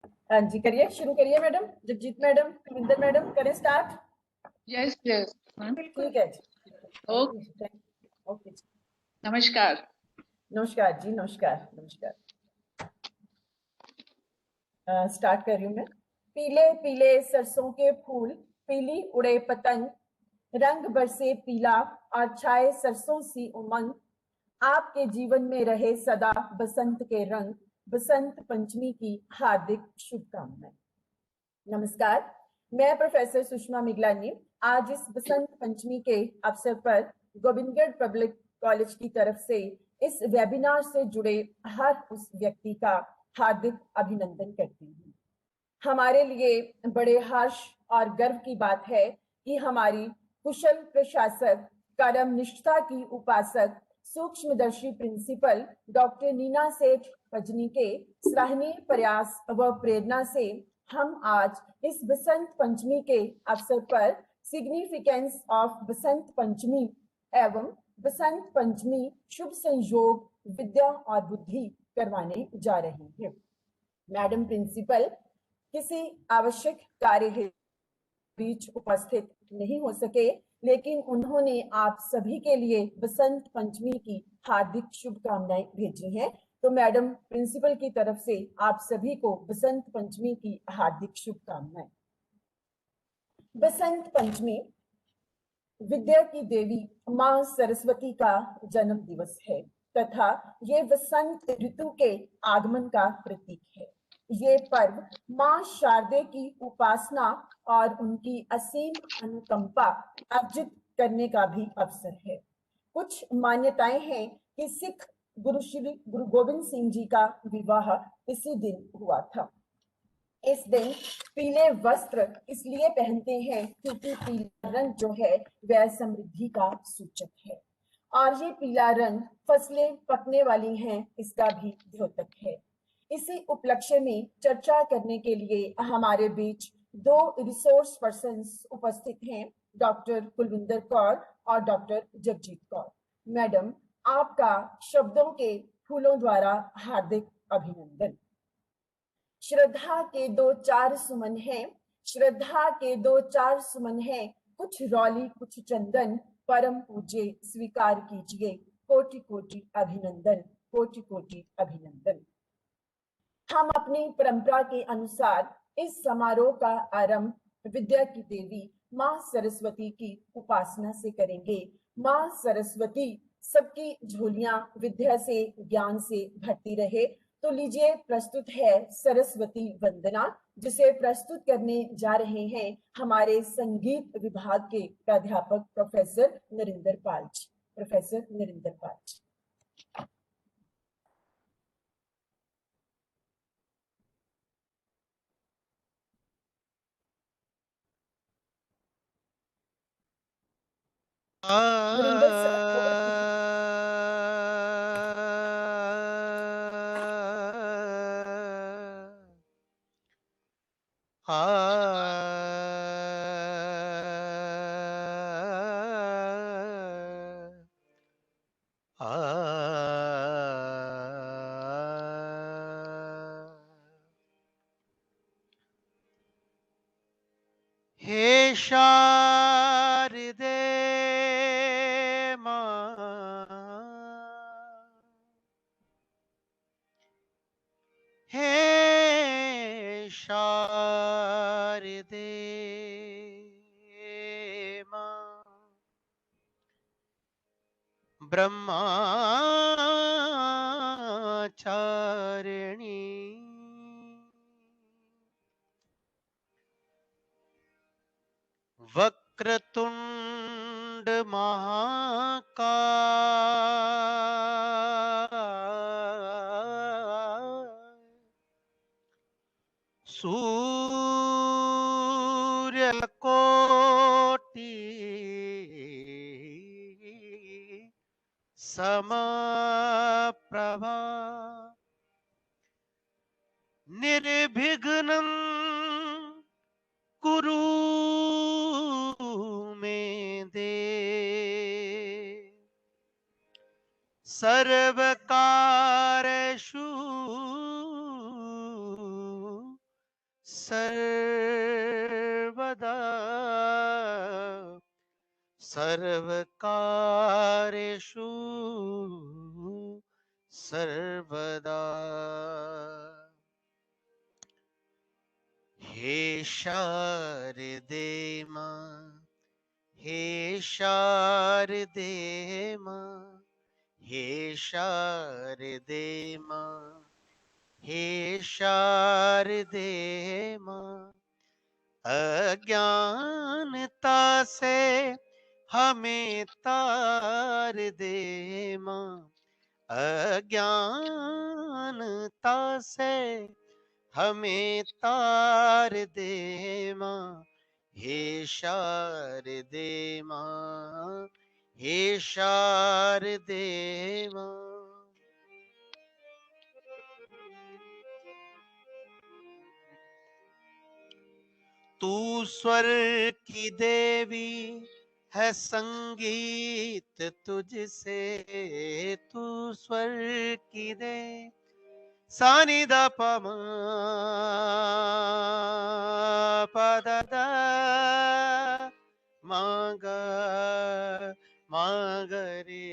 हाँ जी, करिए, शुरू करिए madam. Jagjit madam, Kulwinder madam, करें स्टार्ट। यस यस बिल्कुल। ठीक है जी। ओके, ओके जी। नमस्कार। नमस्कार जी, नमस्कार नमस्कार। स्टार्ट कर रही हूँ मैं। पीले पीले सरसों के फूल, पीली उड़े पतंग, रंग बरसे पीला और छाए सरसों सी उमंग। आपके जीवन में रहे सदा बसंत के रंग, बसंत पंचमी की हार्दिक शुभकामनाएं। नमस्कार, मैं प्रोफेसर सुषमा मिगलानी आज इस बसंत पंचमी के अवसर पर गोविंदगढ़ पब्लिक कॉलेज की तरफ से इस वेबिनार से जुड़े हर उस व्यक्ति का हार्दिक अभिनंदन करती हूँ। हमारे लिए बड़े हर्ष और गर्व की बात है कि हमारी कुशल प्रशासक, कर्म निष्ठा की उपासक, सूक्ष्मदर्शी प्रिंसिपल डॉक्टर नीना सेठ पजनी के सराहनीय प्रयास व प्रेरणा से हम आज इस बसंत पंचमी के अवसर पर सिग्निफिकेंस ऑफ बसंत पंचमी एवं बसंत पंचमी शुभ संयोग विद्या और बुद्धि करवाने जा रहे हैं। मैडम प्रिंसिपल किसी आवश्यक कार्य के बीच उपस्थित नहीं हो सके, लेकिन उन्होंने आप सभी के लिए बसंत पंचमी की हार्दिक शुभकामनाएं भेजी हैं। तो मैडम प्रिंसिपल की तरफ से आप सभी को बसंत पंचमी की हार्दिक शुभकामनाएं। बसंत पंचमी विद्या की देवी मां सरस्वती का जन्म दिवस है तथा ये वसंत ऋतु के आगमन का प्रतीक है। ये पर्व मां शारदे की उपासना और उनकी असीम अनुकंपा अर्जित करने का भी अवसर है। कुछ मान्यताएं हैं कि सिख गुरु श्री गुरु गोविंद सिंह जी का विवाह इसी दिन हुआ था। इस दिन पीले वस्त्र इसलिए पहनते हैं क्योंकि पीला रंग जो है वह समृद्धि का सूचक है और ये पीला रंग फसलें पकने वाली हैं इसका भी द्योतक है। इसी उपलक्ष्य में चर्चा करने के लिए हमारे बीच दो रिसोर्स पर्संस उपस्थित हैं, डॉक्टर कुलविंदर कौर और डॉक्टर जगजीत कौर। मैडम, आपका शब्दों के फूलों द्वारा हार्दिक अभिनंदन। श्रद्धा के दो चार सुमन हैं, श्रद्धा के दो चार सुमन हैं, कुछ रौली कुछ चंदन, परम पूज्य स्वीकार कीजिए, कोटि कोटि अभिनंदन, कोटि कोटि अभिनंदन। हम अपनी परंपरा के अनुसार इस समारोह का आरंभ विद्या की देवी मां सरस्वती की उपासना से करेंगे। मां सरस्वती सबकी झोलियां विद्या से ज्ञान से भरती रहे। तो लीजिए, प्रस्तुत है सरस्वती वंदना, जिसे प्रस्तुत करने जा रहे हैं हमारे संगीत विभाग के प्राध्यापक professor Narinder Pal ji. Professor Narinder Pal ji. Narinder sir, over to you. हे शारदे मां, हे शारदे मां, ब्रह्मचारिणी वक्रतुंड महाकाय, सूर्यकोटि समप्रभा, निर्विघ्नं कुरु मे देव, सर्वकारेषु सर्वदा सर्वकारेषु सर्वदा। हे शारदे मां, हे शारदे मां, हे शारदे मां, हे शारदे मां। अज्ञानता से हमें तार दे मां, अज्ञानता से हमें तार दे मां। हे शारदे मां, हे शारदे मां। तू स्वर की देवी है, संगीत तुझसे, तू स्वर की दे सानी दा पमा पदा मांगा मांगरे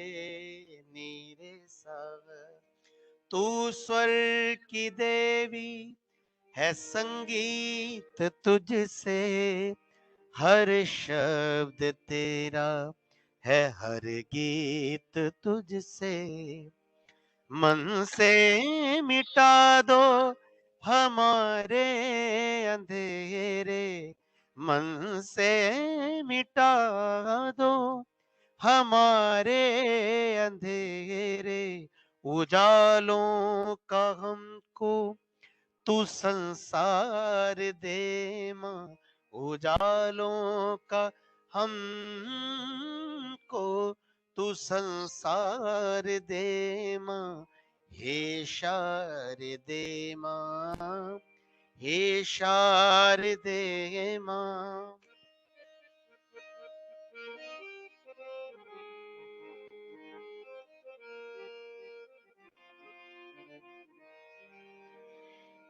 नीरे सा। तू स्वर की देवी है, संगीत तुझसे, हर शब्द तेरा है, हर गीत तुझसे। मन से मिटा दो हमारे अंधेरे, मन से मिटा दो हमारे अंधेरे। उजालों का हमको तू संसार दे मां, उजालों का हमको तू संसार दे मां। हे शारदे मां, हे शारदे मां।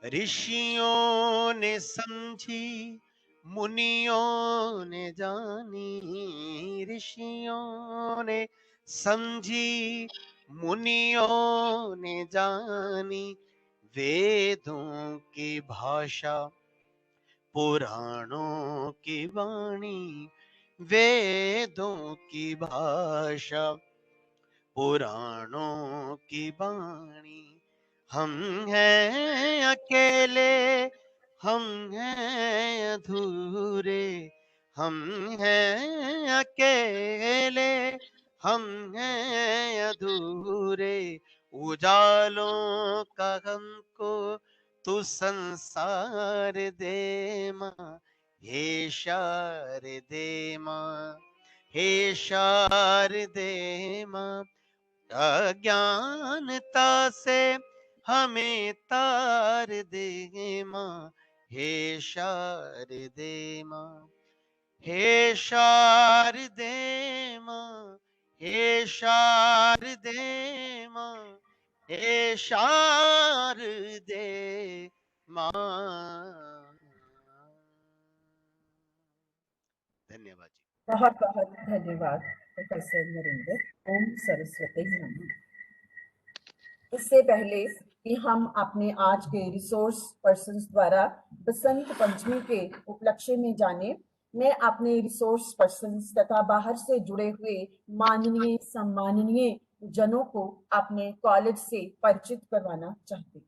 ऋषियों ने समझी, मुनियों ने जानी, ऋषियों ने समझी, मुनियों ने जानी। वेदों की भाषा, पुराणों की वाणी, वेदों की भाषा, पुराणों की वाणी। हम हैं अकेले, हम हैं अधूरे, हम हैं अकेले, हम हैं अधूरे। उजालों का हमको तू संसार दे मां, हे शारदे मां, हे शारदे मां। अज्ञानता से हमें तार दे मां, हे शारदे मां, हे शारदे मां, हे शारदे मां, हे शारदे मां। धन्यवाद जी। बहुत बहुत धन्यवाद प्रोफेसर नरेंद्र। ओम सरस्वती नमः। इससे पहले कि हम अपने आज के रिसोर्स पर्सन्स द्वारा बसंत पंचमी के उपलक्ष्य में जाने, मैं अपने रिसोर्स पर्सन्स तथा बाहर से जुड़े हुए माननीय सम्माननीय जनों को अपने कॉलेज से परिचित करवाना चाहती हूँ।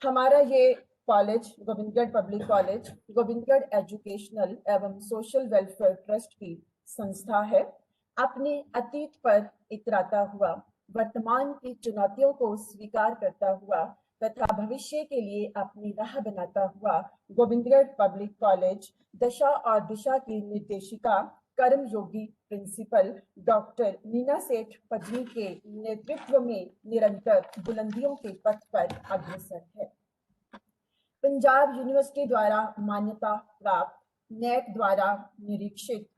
हमारा ये college Gobindgarh public college Gobindgarh educational एवं सोशल वेलफेयर ट्रस्ट की संस्था है। अपने अतीत पर इतराता हुआ, वर्तमान की चुनौतियों को स्वीकार करता हुआ तथा भविष्य के लिए अपनी राह बनाता हुआ गोविंदगढ़ पब्लिक कॉलेज दशा और दिशा की निर्देशिका कर्मयोगी प्रिंसिपल डॉक्टर नीना सेठ पजनी के नेतृत्व में निरंतर बुलंदियों के पथ पर अग्रसर है। पंजाब यूनिवर्सिटी द्वारा मान्यता प्राप्त, नेट द्वारा निरीक्षित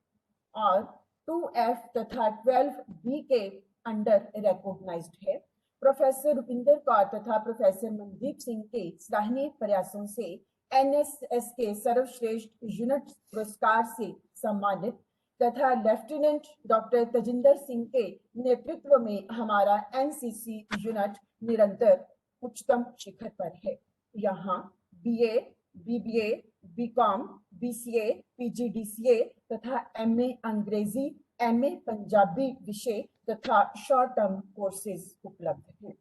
और 2F तथा 12B के अंडर रिकॉग्नाइज्ड है। प्रोफेसर रुपिंदर कौर तथा प्रोफेसर मनदीप सिंह के सराहनीय प्रयासों से एनएसएस के सर्वश्रेष्ठ यूनिट पुरस्कार से सम्मानित तथा लेफ्टिनेंट डॉक्टर तजिंदर सिंह के नेतृत्व में हमारा एनसीसी यूनिट निरंतर उच्चतम शिखर पर है। यहाँ BA, BBA, BCom, BCA, PGDCA तथा एमए अंग्रेजी, एमए पंजाबी विषय तथा शॉर्ट टर्म कोर्सेज उपलब्ध हैं।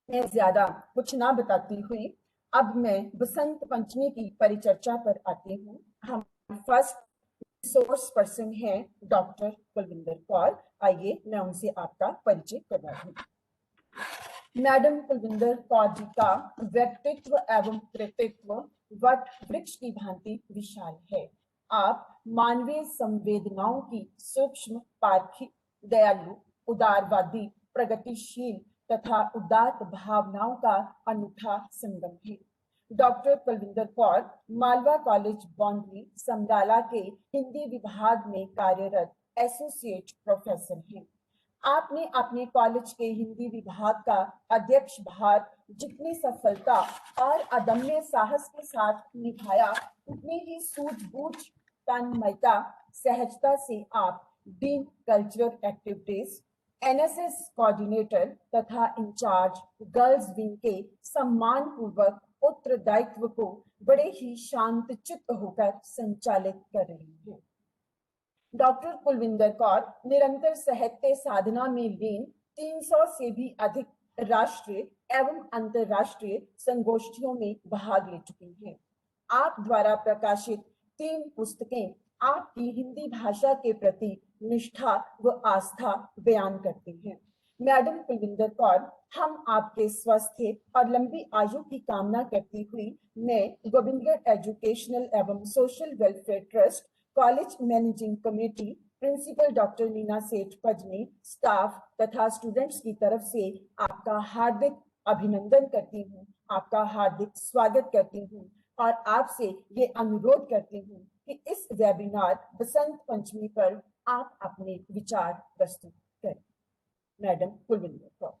मैं ज्यादा कुछ ना बताती हुई अब मैं बसंत पंचमी की परिचर्चा पर आती हूँ। हम फर्स्ट रिसोर्स पर्सन है डॉक्टर कुलविंदर कौर। आइए मैं उनसे आपका परिचय करवा दूं। मैडम कुलविंदर कौर जी का व्यक्तित्व एवं कृतित्व वट वृक्ष की भांति विशाल है। आप मानवीय संवेदनाओं की सूक्ष्म पारखी, दयालु, उदारवादी, प्रगतिशील तथा उदात्त भावनाओं का अनूठा संगम है। डॉक्टर कुलविंदर कौर मालवा कॉलेज बॉन्डरी समराला के हिंदी विभाग में कार्यरत एसोसिएट प्रोफेसर हैं। आपने अपने कॉलेज के हिंदी विभाग का अध्यक्ष भार जितनी सफलता और अदम्य साहस के साथ निभाया, उतनी ही सूझबूझ, तन्मयता, सहजता से आप dean cultural activities, NSS coordinator तथा इंचार्ज गर्ल्स विंग के सम्मान पूर्वक उत्तरदायित्व को बड़े ही शांतचित्त होकर संचालित कर रही है। डॉक्टर कुलविंदर कौर निरंतर साहित्य साधना में लीन 300 से भी अधिक राष्ट्रीय एवं अंतरराष्ट्रीय संगोष्ठियों में भाग ले चुकी हैं। आप द्वारा प्रकाशित 3 पुस्तकें आपकी हिंदी भाषा के प्रति निष्ठा व आस्था बयान करती हैं। मैडम कुलविंदर कौर, हम आपके स्वास्थ्य और लंबी आयु की कामना करती हुई मैं गोविंदगढ़ एजुकेशनल एवं social welfare trust college managing committee principal doctor Neena Seth Pajni, staff तथा स्टूडेंट्स की तरफ से आपका हार्दिक अभिनंदन करती हूँ, आपका हार्दिक स्वागत करती हूँ और आपसे ये अनुरोध करती हूँ कि इस वेबिनार बसंत पंचमी पर आप अपने विचार प्रस्तुत करें। मैडम कुलविंदर कौर।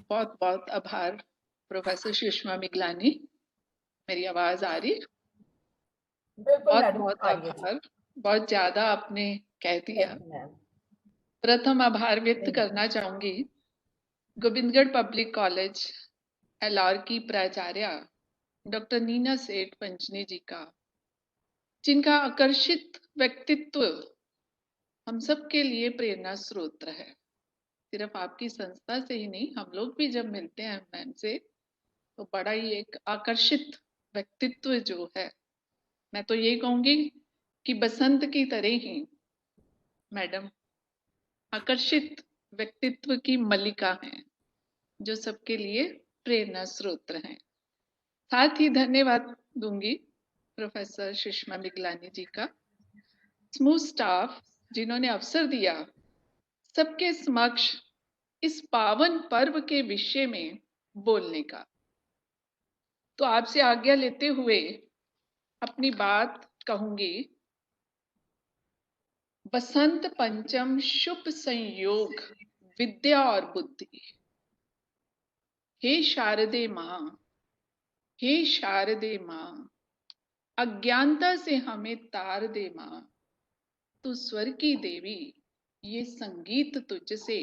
बहुत बहुत आभार प्रोफेसर सुषमा मिगलानी। मेरी आवाज आ रही? बिल्कुल बहुत मैडम, बहुत आ रही है जी। आभार। बहुत ज्यादा आपने कह दिया। Thank you, ma'am. प्रथम आभार व्यक्त Thank you। करना चाहूंगी गोविंदगढ़ पब्लिक कॉलेज एलआर की प्राचार्य डॉक्टर नीना सेठ पंचनी जी का, जिनका आकर्षित व्यक्तित्व हम सब के लिए प्रेरणा स्रोत है। सिर्फ आपकी संस्था से ही नहीं, हम लोग भी जब मिलते हैं मैम से तो बड़ा ही एक आकर्षित व्यक्तित्व जो है, मैं तो ये कहूंगी कि बसंत की तरह ही मैडम आकर्षित व्यक्तित्व की मल्लिका हैं, जो सबके लिए प्रेरणा स्रोत हैं। साथ ही धन्यवाद दूंगी प्रोफेसर सुषमा मिगलानी जी का, समूह स्टाफ जिन्होंने अवसर दिया सबके समक्ष इस पावन पर्व के विषय में बोलने का। तो आपसे आज्ञा लेते हुए अपनी बात कहूंगी। बसंत पंचम शुभ संयोग विद्या और बुद्धि। हे शारदे माँ, हे शारदे माँ, अज्ञानता से हमें तार दे माँ। तू स्वर की देवी, ये संगीत तुझसे,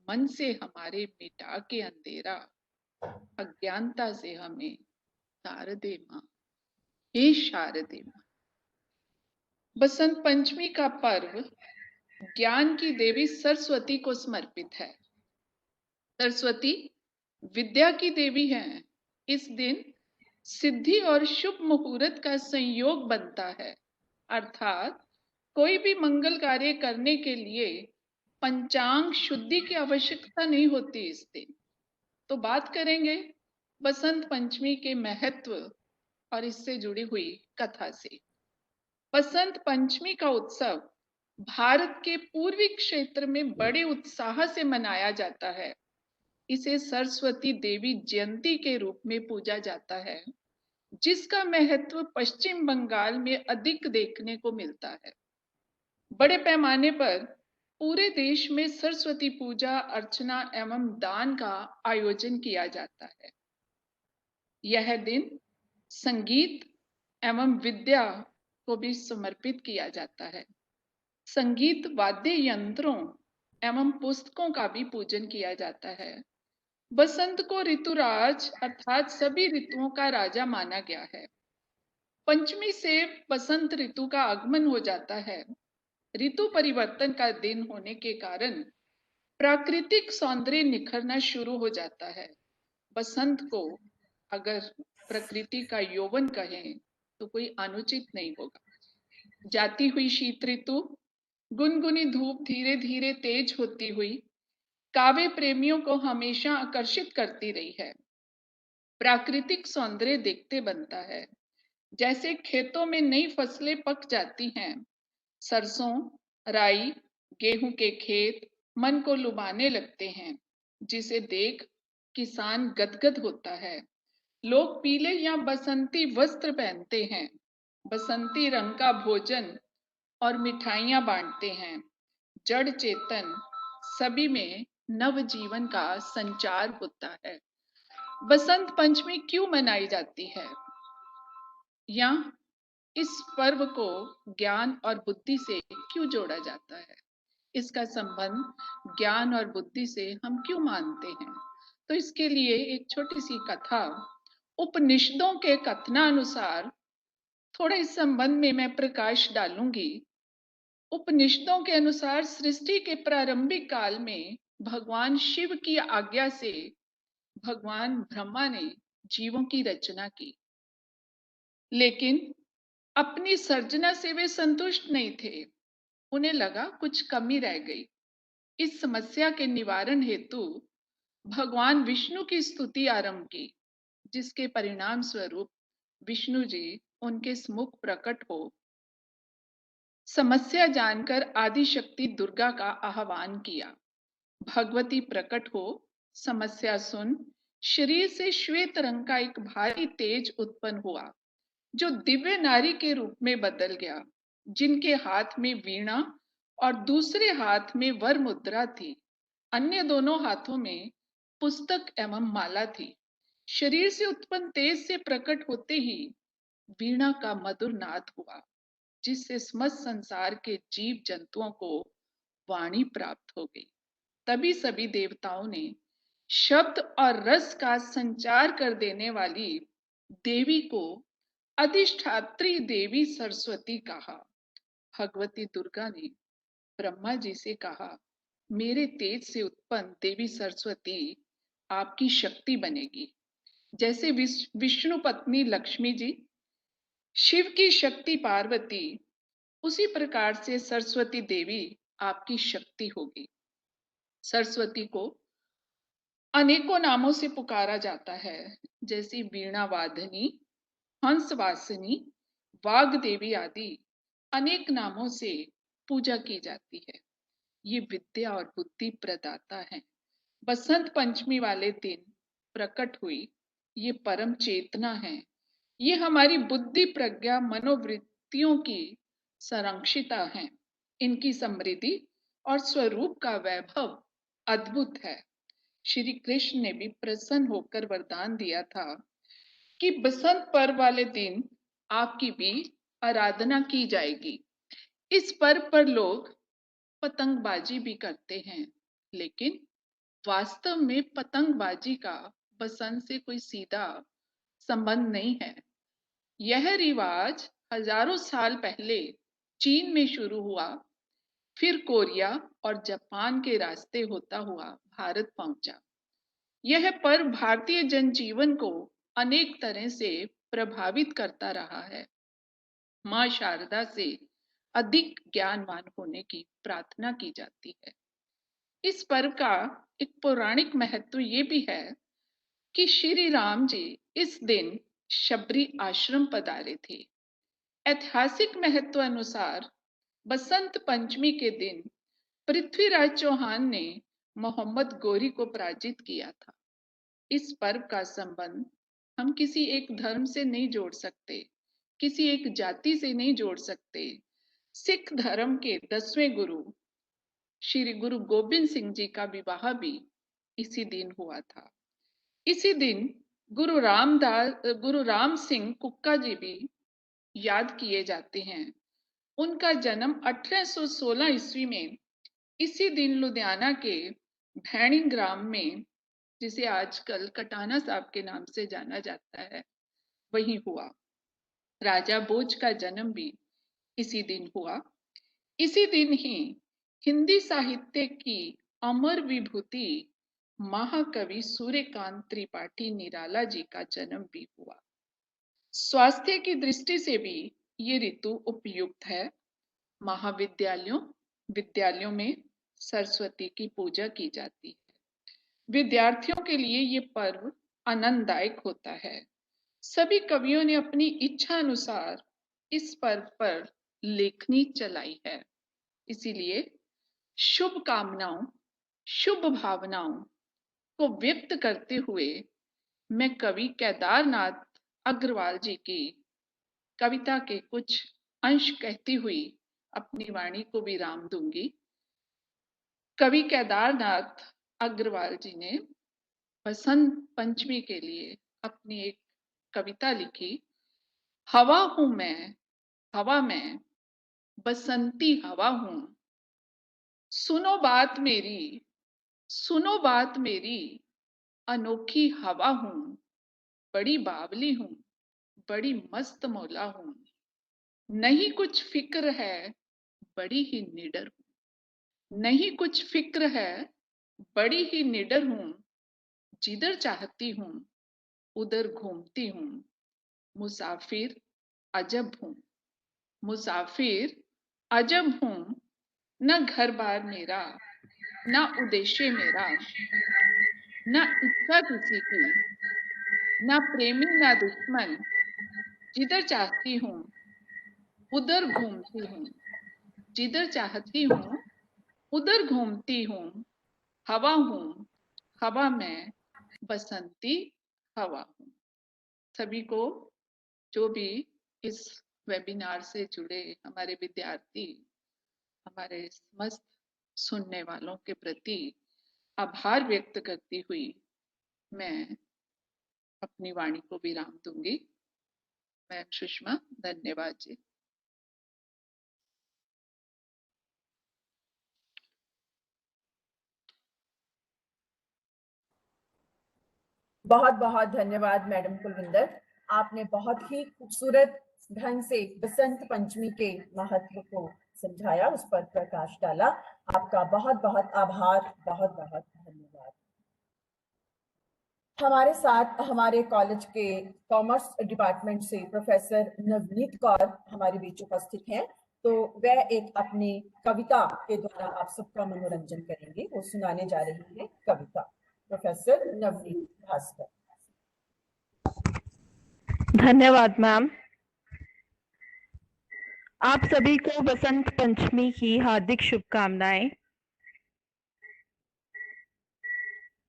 मन से हमारे मिटा के अंधेरा, अज्ञानता से हमें तार दे माँ। हे शारदे माँ। बसंत पंचमी का पर्व ज्ञान की देवी सरस्वती को समर्पित है। सरस्वती विद्या की देवी हैं। इस दिन सिद्धि और शुभ मुहूर्त का संयोग बनता है, अर्थात कोई भी मंगल कार्य करने के लिए पंचांग शुद्धि की आवश्यकता नहीं होती इस दिन। तो बात करेंगे बसंत पंचमी के महत्व और इससे जुड़ी हुई कथा से। बसंत पंचमी का उत्सव भारत के पूर्वी क्षेत्र में बड़े उत्साह से मनाया जाता है। इसे सरस्वती देवी जयंती के रूप में पूजा जाता है, जिसका महत्व पश्चिम बंगाल में अधिक देखने को मिलता है। बड़े पैमाने पर पूरे देश में सरस्वती पूजा, अर्चना एवं दान का आयोजन किया जाता है। यह दिन संगीत एवं विद्या को भी समर्पित किया जाता है। संगीत वाद्य यंत्रों एवं पुस्तकों का भी पूजन किया जाता है। बसंत को ऋतुराज अर्थात सभी ऋतुओं का राजा माना गया है। पंचमी से बसंत ऋतु का आगमन हो जाता है। ऋतु परिवर्तन का दिन होने के कारण प्राकृतिक सौंदर्य निखरना शुरू हो जाता है। बसंत को अगर प्रकृति का यौवन कहें तो कोई अनुचित नहीं होगा। जाती हुई शीत ऋतु, गुनगुनी धूप धीरे धीरे तेज होती हुई काव्य प्रेमियों को हमेशा आकर्षित करती रही है। प्राकृतिक सौंदर्य देखते बनता है। जैसे खेतों में नई फसलें पक जाती हैं, सरसों, राई, गेहूं के खेत मन को लुभाने लगते हैं, जिसे देख किसान गदगद होता है। लोग पीले या बसंती वस्त्र पहनते हैं, बसंती रंग का भोजन और मिठाइयां बांटते हैं। जड़ चेतन सभी में नव जीवन का संचार होता है। बसंत पंचमी क्यों मनाई जाती है? या इस पर्व को ज्ञान और बुद्धि से क्यों जोड़ा जाता है? इसका संबंध ज्ञान और बुद्धि से हम क्यों मानते हैं? तो इसके लिए एक छोटी सी कथा, उपनिषदों के कथनानुसार थोड़ा इस संबंध में मैं प्रकाश डालूंगी। उपनिषदों के अनुसार सृष्टि के प्रारंभिक काल में भगवान शिव की आज्ञा से भगवान ब्रह्मा ने जीवों की रचना की, लेकिन अपनी सर्जना से वे संतुष्ट नहीं थे। उन्हें लगा कुछ कमी रह गई। इस समस्या के निवारण हेतु भगवान विष्णु की स्तुति आरंभ की, जिसके परिणाम स्वरूप विष्णु जी उनके सम्मुख प्रकट हो समस्या जानकर आदि शक्ति दुर्गा का आह्वान किया। भगवती प्रकट हो समस्या सुन शरीर से श्वेत रंग का एक भारी तेज उत्पन्न हुआ, जो दिव्य नारी के रूप में बदल गया, जिनके हाथ में वीणा और दूसरे हाथ में वर मुद्रा थी। अन्य दोनों हाथों में पुस्तक एवं माला थी। शरीर से उत्पन्न तेज से प्रकट होते ही वीणा का मधुर नाद हुआ, जिससे समस्त संसार के जीव जंतुओं को वाणी प्राप्त हो गई। तभी सभी देवताओं ने शब्द और रस का संचार कर देने वाली देवी को अधिष्ठात्री देवी सरस्वती कहा। भगवती दुर्गा ने ब्रह्मा जी से कहा, मेरे तेज से उत्पन्न देवी सरस्वती आपकी शक्ति बनेगी। जैसे विष्णु पत्नी लक्ष्मी जी, शिव की शक्ति पार्वती, उसी प्रकार से सरस्वती देवी आपकी शक्ति होगी। सरस्वती को अनेकों नामों से पुकारा जाता है, जैसे वीणा वादनी, हंसवासिनी, वाग देवी आदि अनेक नामों से पूजा की जाती है। ये विद्या और बुद्धि प्रदाता है। बसंत पंचमी वाले दिन प्रकट हुई ये परम चेतना है। ये हमारी बुद्धि, प्रज्ञा, मनोवृत्तियों की संरक्षिता है। इनकी समृद्धि और स्वरूप का वैभव अद्भुत है। श्री कृष्ण ने भी प्रसन्न होकर वरदान दिया था कि बसंत पर्व वाले दिन आपकी भी आराधना की जाएगी। इस पर्व पर लोग पतंगबाजी भी करते हैं, लेकिन वास्तव में पतंगबाजी का बसंत से कोई सीधा संबंध नहीं है। यह रिवाज हजारों साल पहले चीन में शुरू हुआ, फिर कोरिया और जापान के रास्ते होता हुआ भारत पहुंचा। यह पर्व भारतीय जनजीवन को अनेक तरह से प्रभावित करता रहा है। मां शारदा से अधिक ज्ञानवान होने की प्रार्थना की जाती है। इस पर्व का एक पौराणिक महत्व ये भी है कि श्री राम जी इस दिन शबरी आश्रम पधारे थे। ऐतिहासिक महत्व अनुसार बसंत पंचमी के दिन पृथ्वीराज चौहान ने मोहम्मद गौरी को पराजित किया था। इस पर्व का संबंध हम किसी एक धर्म से नहीं जोड़ सकते, किसी एक जाति से नहीं जोड़ सकते। सिख धर्म के 10वें गुरु श्री गुरु गोबिंद सिंह जी का विवाह भी इसी दिन हुआ था। इसी दिन गुरु राम सिंह कुक्का जी भी याद किए जाते हैं। उनका जन्म 1816 ईस्वी में इसी दिन लुधियाना के भैणी ग्राम में, जिसे आजकल कटाना साहब के नाम से जाना जाता है, वही हुआ। राजा भोज का जन्म भी इसी दिन हुआ। इसी दिन ही हिंदी साहित्य की अमर विभूति महाकवि सूर्यकांत त्रिपाठी निराला जी का जन्म भी हुआ। स्वास्थ्य की दृष्टि से भी ये ऋतु उपयुक्त है। विद्यालयों में सरस्वती की पूजा की जाती है। विद्यार्थियों के लिए ये पर्व आनंददायक होता है। सभी कवियों ने अपनी इच्छा अनुसार इस पर्व पर लेखनी चलाई है। इसीलिए शुभ कामनाओं, शुभ भावनाओं को व्यक्त करते हुए मैं कवि केदारनाथ अग्रवाल जी की कविता के कुछ अंश कहती हुई अपनी वाणी को विराम दूंगी। कवि केदारनाथ अग्रवाल जी ने बसंत पंचमी के लिए अपनी एक कविता लिखी। हवा हूं मैं, हवा में बसंती हवा हूं, सुनो बात मेरी, सुनो बात मेरी, अनोखी हवा हूं, बड़ी बावली हूं, बड़ी मस्त मौला हूं, नहीं कुछ फिक्र है, बड़ी ही निडर हूं, नहीं कुछ फिक्र है, बड़ी ही निडर हूं, जिधर चाहती हूं उधर घूमती हूं, मुसाफिर अजब हूं, मुसाफिर अजब हूं, न घर बार मेरा, न उद्देश्य मेरा, न इच्छा किसी की, न प्रेमी न दुश्मन, जिधर चाहती हूँ उधर घूमती हूँ, जिधर चाहती हूँ उधर घूमती हूँ, हवा हूँ, हवा में बसंती हवा हूँ। सभी को, जो भी इस वेबिनार से जुड़े हमारे विद्यार्थी, हमारे समस्त सुनने वालों के प्रति आभार व्यक्त करती हुई मैं अपनी वाणी को विराम दूंगी। मैं सुषमा, धन्यवाद जी। बहुत बहुत धन्यवाद मैडम कुलविंदर। आपने बहुत ही खूबसूरत ढंग से बसंत पंचमी के महत्व को समझाया, उस पर प्रकाश डाला। आपका बहुत बहुत आभार, बहुत बहुत धन्यवाद। हमारे साथ हमारे कॉलेज के कॉमर्स डिपार्टमेंट से प्रोफेसर नवनीत कौर हमारे बीच उपस्थित हैं। तो वह एक अपनी कविता के द्वारा आप सबका मनोरंजन करेंगे। वो सुनाने जा रही है कविता। प्रोफेसर नवनीत भास्कर। धन्यवाद मैम। आप सभी को बसंत पंचमी की हार्दिक शुभकामनाएं।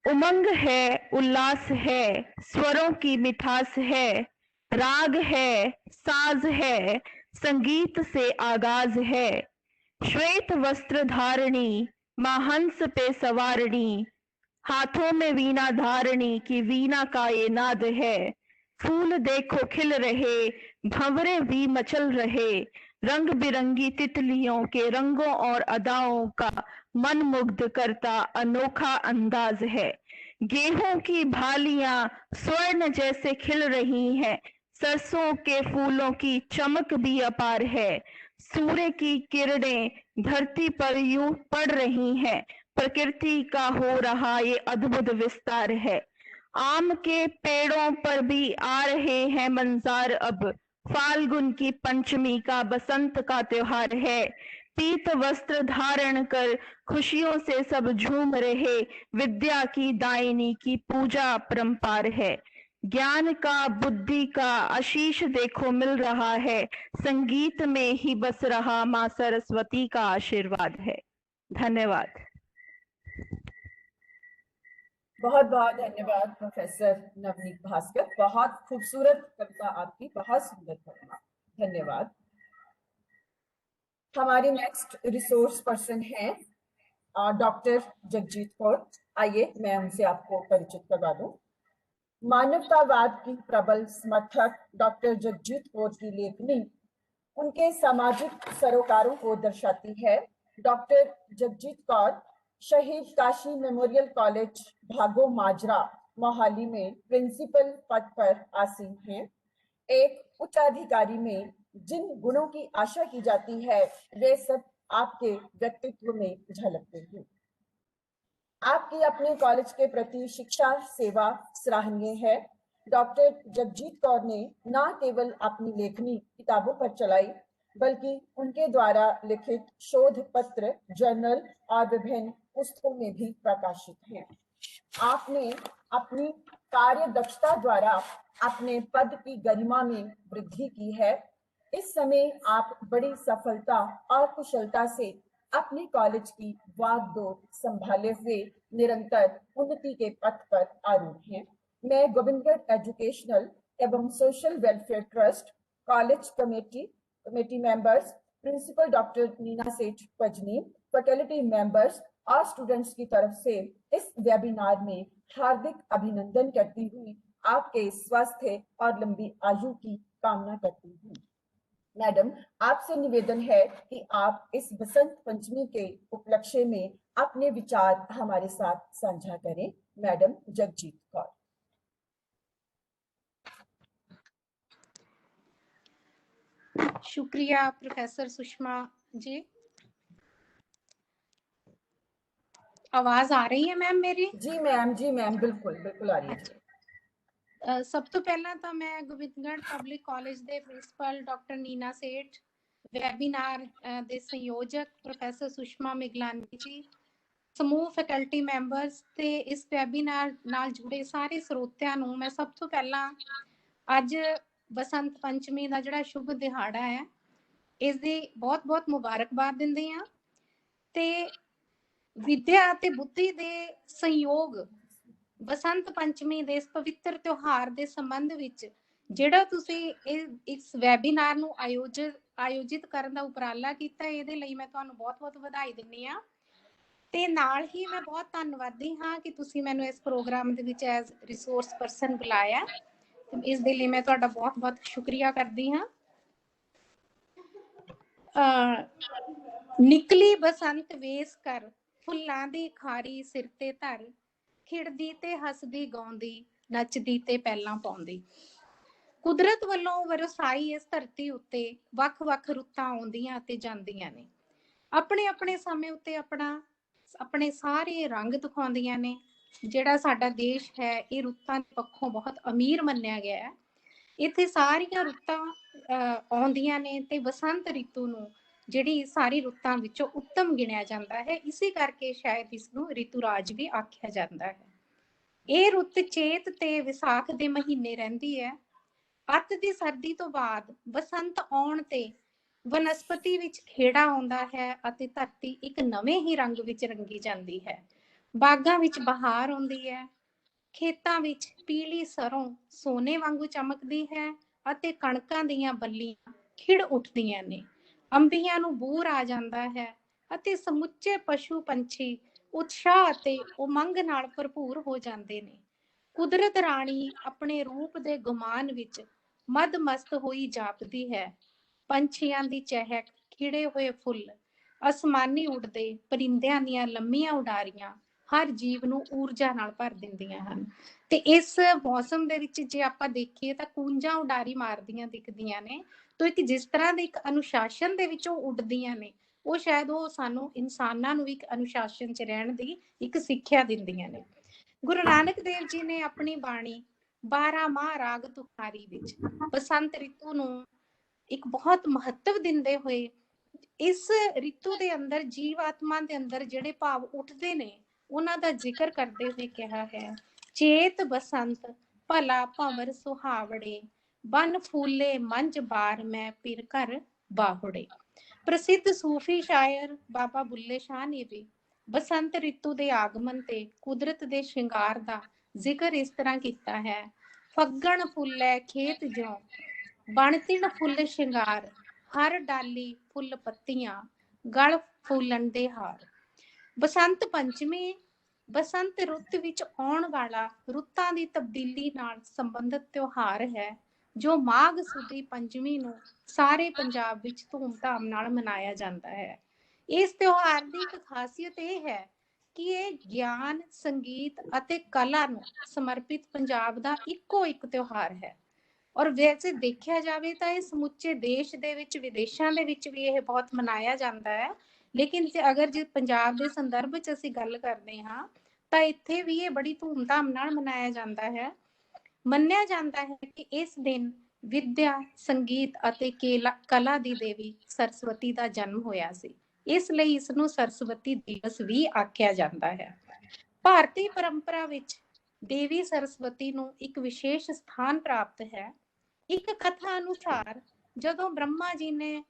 उमंग है, उल्लास है, स्वरों की मिठास है, राग है, साज है, संगीत से आगाज है। श्वेत वस्त्र धारणी, मां हंस पे सवारणी, हाथों में वीणा धारणी की वीणा का ये नाद है। फूल देखो खिल रहे, भंवरे भी मचल रहे, रंग बिरंगी तितलियों के रंगों और अदाओं का मन मुग्ध करता अनोखा अंदाज है। गेहूं की भालियां स्वर्ण जैसे खिल रही हैं, सरसों के फूलों की चमक भी अपार है। सूर्य की किरणें धरती पर यूं पड़ रही हैं, प्रकृति का हो रहा ये अद्भुत विस्तार है। आम के पेड़ों पर भी आ रहे हैं मंजार अब, फाल्गुन की पंचमी का बसंत का त्योहार है। पीत वस्त्र धारण कर खुशियों से सब झूम रहे, विद्या की दायिनी की पूजा अपरंपार है। ज्ञान का, बुद्धि का आशीष देखो मिल रहा है, संगीत में ही बस रहा मां सरस्वती का आशीर्वाद है। धन्यवाद। बहुत बहुत धन्यवाद प्रोफेसर नवनीत भास्कर। बहुत खूबसूरत कविता आपकी, बहुत सुंदर कविता, धन्यवाद। हमारे नेक्स्ट रिसोर्स पर्सन है डॉक्टर जगजीत कौर। आइए मैं उनसे आपको परिचित करवा दूं। मानवतावाद की प्रबल समर्थक डॉक्टर जगजीत कौर की लेखनी उनके सामाजिक सरोकारों को दर्शाती है। डॉक्टर जगजीत कौर शहीद काशी मेमोरियल कॉलेज भागो माजरा मोहाली में प्रिंसिपल पद पर आसीन हैं। एक उच्च अधिकारी में जिन गुणों की आशा की जाती है वे सब आपके व्यक्तित्व में झलकते हैं। आपकी अपने कॉलेज के प्रति शिक्षा सेवा सराहनीय है। डॉक्टर जगजीत कौर ने न केवल अपनी लेखनी किताबों पर चलाई बल्कि उनके द्वारा लिखित शोध पत्र, जर्नल और विभिन्न पुस्तकों में भी प्रकाशित हैं। आपने अपनी कार्य दक्षता द्वारा अपने पद की गरिमा में वृद्धि की है। इस समय आप बड़ी सफलता और कुशलता से अपने कॉलेज की वागडोर संभाले हुए निरंतर उन्नति के पथ पर आरूढ़ हैं। मैं गोविंदगढ़ एजुकेशनल एवं social welfare trust college committee members, principal doctor Neena Seth Pajni, faculty members और स्टूडेंट्स की तरफ से इस वेबिनार में हार्दिक अभिनंदन करती हुई आपके स्वास्थ्य और लंबी आयु की कामना करती हूँ। मैडम, आपसे निवेदन है कि आप इस बसंत पंचमी के उपलक्ष्य में अपने विचार हमारे साथ साझा करें। मैडम जगजीत कौर। शुक्रिया प्रोफेसर सुषमा जी। आवाज आ रही है मैम मेरी? जी मैम, बिल्कुल बिल्कुल आ रही है। सब तो पहला तो मैं गोविंदगढ़ पब्लिक कॉलेज ਦੇ ਪ੍ਰਿੰਸੀਪਲ ਡਾਕਟਰ ਨੀਨਾ ਸੇਠ, ਵੈਬੀਨਾਰ ਦੇ ਸੰਯੋਜਕ ਪ੍ਰੋਫੈਸਰ ਸੁਸ਼ਮਾ ਮਿਗਲਾਨੀ ਜੀ, ਸਮੂਹ ਫੈਕਲਟੀ ਮੈਂਬਰਸ ਤੇ ਇਸ ਵੈਬੀਨਾਰ ਨਾਲ ਜੁੜੇ ਸਾਰੇ ਸਰੋਤਿਆਂ ਨੂੰ ਮੈਂ ਸਭ ਤੋਂ ਪਹਿਲਾਂ ਅੱਜ ਬਸੰਤ ਪੰਚਮੀ ਦਾ ਜਿਹੜਾ ਸ਼ੁਭ ਦਿਹਾੜਾ ਹੈ ਇਸ ਦੀ ਬਹੁਤ-ਬਹੁਤ ਮੁਬਾਰਕਬਾਦ ਦਿੰਦੀ ਹਾਂ। ਤੇ ਵਿਦਿਆ ਤੇ ਬੁੱਧੀ ਦੇ ਸੰਯੋਗ ਬਸੰਤ ਪੰਚਮੀ ਦੇ ਇਸ ਪਵਿੱਤਰ ਤਿਉਹਾਰ ਦੇ ਸੰਬੰਧ ਵਿੱਚ ਜਿਹੜਾ ਤੁਸੀਂ ਇਸ ਵੈਬੀਨਾਰ ਨੂੰ ਆਯੋਜਿਤ ਕਰਨ ਦਾ ਉਪਰਾਲਾ ਕੀਤਾ, ਇਹਦੇ ਲਈ ਮੈਂ ਤੁਹਾਨੂੰ ਬਹੁਤ-ਬਹੁਤ ਵਧਾਈ ਦਿੰਦੀ ਹਾਂ। ਤੇ ਨਾਲ ਹੀ ਮੈਂ ਬਹੁਤ ਧੰਨਵਾਦੀ ਹਾਂ ਕਿ ਤੁਸੀਂ ਮੈਨੂੰ ਇਸ ਪ੍ਰੋਗਰਾਮ ਦੇ ਵਿੱਚ ਐਜ਼ ਰਿਸੋਰਸ ਪਰਸਨ ਬੁਲਾਇਆ। ਇਸ ਦੇ ਲਈ ਮੈਂ ਤੁਹਾਡਾ ਬਹੁਤ-ਬਹੁਤ ਸ਼ੁਕਰੀਆ ਕਰਦੀ ਹਾਂ। ਨਿਕਲੀ ਬਸੰਤ ਵੇਸ ਕਰ, ਫੁੱਲਾਂ ਦੀ ਖਾਰੀ ਸਿਰ ਤੇ ਧਰ, ਖਿੜਦੀ ਤੇ ਹੱਸਦੀ ਗਾਉਂਦੀ, ਨੱਚਦੀ ਤੇ ਪਹਿਲਾਂ ਪਾਉਂਦੀ। ਕੁਦਰਤ ਵੱਲੋਂ ਵਰਸਾਈ ਇਸ ਧਰਤੀ ਉੱਤੇ ਵੱਖ-ਵੱਖ ਰੁੱਤਾਂ ਆਉਂਦੀਆਂ ਤੇ ਜਾਂਦੀਆਂ ਨੇ। ਆਪਣੇ-ਆਪਣੇ ਸਮੇਂ ਉੱਤੇ ਆਪਣੇ ਸਾਰੇ ਰੰਗ ਦਿਖਾਉਂਦੀਆਂ ਨੇ। ਜਿਹੜਾ ਸਾਡਾ ਦੇਸ਼ ਹੈ ਇਹ ਰੁੱਤਾਂ ਦੇ ਪੱਖੋਂ ਬਹੁਤ ਅਮੀਰ ਮੰਨਿਆ ਗਿਆ ਹੈ। ਇੱਥੇ ਸਾਰੀਆਂ ਰੁੱਤਾਂ ਆਉਂਦੀਆਂ ਨੇ ਤੇ ਬਸੰਤ ਰਿਤੂ ਨੂੰ ਜਿਹੜੀ ਸਾਰੀ ਰੁੱਤਾਂ ਵਿੱਚੋਂ ਉੱਤਮ ਗਿਣਿਆ ਜਾਂਦਾ ਹੈ। ਇਸੇ ਕਰਕੇ ਸ਼ਾਇਦ ਇਸ ਨੂੰ ਰਿਤੂ ਰਾਜ ਵੀ ਆਖਿਆ ਜਾਂਦਾ ਹੈ। ਇਹ ਰੁੱਤ ਚੇਤ ਤੇ ਵਿਸਾਖ ਦੇ ਮਹੀਨੇ ਰਹਿੰਦੀ ਹੈ। ਅੱਤ ਦੀ ਸਰਦੀ ਤੋਂ ਬਾਅਦ ਬਸੰਤ ਆਉਣ ਤੇ ਵਨਸਪਤੀ ਵਿੱਚ ਖੇੜਾ ਆਉਂਦਾ ਹੈ ਅਤੇ ਧਰਤੀ ਇੱਕ ਨਵੇਂ ਹੀ ਰੰਗ ਵਿੱਚ ਰੰਗੀ ਜਾਂਦੀ ਹੈ। ਬਾਗਾਂ ਵਿੱਚ ਬਹਾਰ ਆਉਂਦੀ ਹੈ। ਖੇਤਾਂ ਵਿੱਚ ਪੀਲੀ ਸਰੋਂ ਸੋਨੇ ਵਾਂਗੂ ਚਮਕਦੀ ਹੈ ਅਤੇ ਕਣਕਾਂ ਦੀਆਂ ਬੱਲੀਆਂ ਖਿੜ ਉੱਠਦੀਆਂ ਨੇ। ਅੰਬੀਆਂ ਨੂੰ ਬੂਰ ਆ ਜਾਂਦਾ ਹੈ ਅਤੇ ਸਮੁੱਚੇ ਪਸ਼ੂ ਪੰਛੀ ਉਤਸ਼ਾਹ ਅਤੇ ਉਮੰਗ ਨਾਲ ਭਰਪੂਰ ਹੋ ਜਾਂਦੇ ਨੇ। ਕੁਦਰਤ ਰਾਣੀ ਆਪਣੇ ਰੂਪ ਦੇ ਗੁਮਾਨ ਵਿੱਚ ਮਦ ਮਸਤ ਹੋਈ ਜਾਪਦੀ ਹੈ। ਪੰਛੀਆਂ ਦੀ ਚਹਿਕ, ਖਿੜੇ ਹੋਏ ਫੁੱਲ, ਅਸਮਾਨੀ ਉੱਡਦੇ ਪਰਿੰਦਿਆਂ ਦੀਆਂ ਲੰਮੀਆਂ ਉਡਾਰੀਆਂ ਹਰ ਜੀਵ ਨੂੰ ਊਰਜਾ ਨਾਲ ਭਰ ਦਿੰਦੀਆਂ ਹਨ। ਤੇ ਇਸ ਮੌਸਮ ਦੇ ਵਿੱਚ ਜੇ ਆਪਾਂ ਦੇਖੀਏ ਤਾਂ ਕੂੰਜਾਂ ਉਡਾਰੀ ਮਾਰਦੀਆਂ ਦਿਖਦੀਆਂ ਨੇ। ਤਾਂ ਇੱਕ ਜਿਸ ਤਰ੍ਹਾਂ ਦੇ ਇੱਕ ਅਨੁਸ਼ਾਸਨ ਦੇ ਵਿੱਚੋਂ ਉੱਡਦੀਆਂ ਨੇ, ਉਹ ਸ਼ਾਇਦ ਉਹ ਸਾਨੂੰ ਇਨਸਾਨਾਂ ਨੂੰ ਵੀ ਇੱਕ ਅਨੁਸ਼ਾਸਨ 'ਚ ਰਹਿਣ ਦੀ ਇੱਕ ਸਿੱਖਿਆ ਦਿੰਦੀਆਂ ਨੇ। ਗੁਰੂ ਨਾਨਕ ਦੇਵ ਜੀ ਨੇ ਆਪਣੀ ਬਾਣੀ 12 ਮਾਹ ਰਾਗ ਤੁਖਾਰੀ ਵਿੱਚ ਬਸੰਤ ਰਿਤੂ ਨੂੰ ਇੱਕ ਬਹੁਤ ਮਹੱਤਵ ਦਿੰਦੇ ਹੋਏ ਇਸ ਰਿਤੂ ਦੇ ਅੰਦਰ ਜੀਵ ਆਤਮਾ ਦੇ ਅੰਦਰ ਜਿਹੜੇ ਭਾਵ ਉੱਠਦੇ ਨੇ ਉਹਨਾਂ ਦਾ ਜ਼ਿਕਰ ਕਰਦੇ ਹੋਏ ਕਿਹਾ ਹੈ, ਚੇਤ ਬਸੰਤ ਭਲਾ ਭੰਵਰ ਸੁਹਾਵੜੇ, ਬਨ ਫੂਲੇ ਮੰਝ ਬਾਰ ਮੈਂ ਫਿਰ ਘਰ ਬਾਹੁੜੇ। ਪ੍ਰਸਿੱਧ ਸੂਫੀ ਸ਼ਾਇਰ ਬਾਬਾ ਬੁੱਲੇ ਸ਼ਾਹ ਨੇ ਵੀ ਬਸੰਤ ਰਿਤੂ ਦੇ ਆਗਮਨ ਤੇ ਕੁਦਰਤ ਦੇ ਸ਼ਿੰਗਾਰ ਦਾ ਜ਼ਿਕਰ ਇਸ ਤਰ੍ਹਾਂ ਕੀਤਾ ਹੈ, ਫੱਗਣ ਫੁੱਲੇ ਖੇਤ ਜਿਉਂ, ਬਣ ਤਿਣ ਫੁੱਲ ਸ਼ਿੰਗਾਰ, ਹਰ ਡਾਲੀ ਫੁੱਲ ਪੱਤੀਆਂ, ਗਲ ਫੂਲਣ ਦੇ ਹਾਰ। ਬਸੰਤ ਪੰਚਮੀ ਬਸੰਤ ਰੁੱਤ ਵਿੱਚ ਆਉਣ ਵਾਲਾ ਰੁੱਤਾਂ ਦੀ ਤਬਦੀਲੀ ਨਾਲ ਸੰਬੰਧਿਤ ਤਿਉਹਾਰ ਹੈ ਜੋ ਮਾਘ ਸੁਦੀ ਪੰਚਮੀ ਨੂੰ ਸਾਰੇ ਪੰਜਾਬ ਵਿੱਚ ਧੂਮਧਾਮ ਨਾਲ ਮਨਾਇਆ ਜਾਂਦਾ ਹੈ। ਇਸ ਤਿਉਹਾਰ ਦੀ ਇੱਕ ਖਾਸੀਅਤ ਇਹ ਹੈ ਕਿ ਇਹ ਗਿਆਨ, ਸੰਗੀਤ ਅਤੇ ਕਲਾ ਨੂੰ ਸਮਰਪਿਤ ਪੰਜਾਬ ਦਾ ਇੱਕੋ ਇੱਕ ਤਿਉਹਾਰ ਹੈ। ਔਰ ਵੈਸੇ ਦੇਖਿਆ ਜਾਵੇ ਤਾਂ ਇਹ ਸਮੁੱਚੇ ਦੇਸ਼ ਦੇ ਵਿੱਚ, ਵਿਦੇਸ਼ਾਂ ਦੇ ਵਿੱਚ ਵੀ ਇਹ ਬਹੁਤ ਮਨਾਇਆ ਜਾਂਦਾ ਹੈ। ਲੇਕਿਨ ਜੇ ਪੰਜਾਬ ਦੇ ਸੰਦਰਭ 'ਚ ਅਸੀਂ ਗੱਲ ਕਰਦੇ ਹਾਂ ਤਾਂ ਇੱਥੇ ਵੀ ਇਹ ਬੜੀ ਧੂਮਧਾਮ ਨਾਲ ਮਨਾਇਆ ਜਾਂਦਾ ਹੈ। ਮੰਨਿਆ ਜਾਂਦਾ ਹੈ ਕਿ ਇਸ ਦਿਨ ਵਿਦਿਆ, ਸੰਗੀਤ ਅਤੇ ਕਲਾ ਦੀ ਦੇਵੀ ਸਰਸਵਤੀ ਦਾ ਜਨਮ ਹੋਇਆ ਸੀ। ਇਸ ਲਈ ਇਸ ਨੂੰ ਸਰਸਵਤੀ ਦਿਵਸ ਵੀ ਆਖਿਆ ਜਾਂਦਾ ਹੈ। ਭਾਰਤੀ ਪਰੰਪਰਾ ਵਿੱਚ ਦੇਵੀ ਸਰਸਵਤੀ ਨੂੰ ਇੱਕ ਵਿਸ਼ੇਸ਼ ਸਥਾਨ ਪ੍ਰਾਪਤ ਹੈ। ਇੱਕ ਕਥਾ ਅਨੁਸਾਰ ਜਦੋਂ ਬ੍ਰਹਮਾ ਜੀ ਨੇ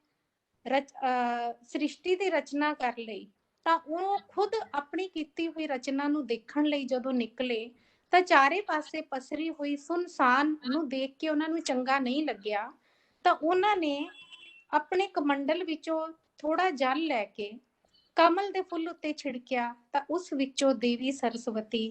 ਸ੍ਰਿਸ਼ਟੀ ਦੀ ਰਚਨਾ ਕਰ ਲਈ ਤਾਂ ਉਹ ਖੁਦ ਆਪਣੀ ਕੀਤੀ ਹੋਈ ਰਚਨਾ ਨੂੰ ਦੇਖਣ ਲਈ ਜਦੋਂ ਨਿਕਲੇ ਤਾਂ ਚਾਰੇ ਪਾਸੇ ਪਸਰੀ ਹੋਈ ਸੁਨਸਾਨ ਨੂੰ ਦੇਖ ਕੇ ਉਹਨਾਂ ਨੂੰ ਚੰਗਾ ਨਹੀਂ ਲੱਗਿਆ। ਤਾਂ ਉਹਨਾਂ ਨੇ ਆਪਣੇ ਕਮੰਡਲ ਵਿੱਚੋਂ ਥੋੜਾ ਜਲ ਲੈ ਕੇ ਕਮਲ ਦੇ ਫੁੱਲ ਉੱਤੇ ਛਿੜਕਿਆ ਤਾਂ ਉਸ ਵਿੱਚੋਂ ਦੇਵੀ ਸਰਸਵਤੀ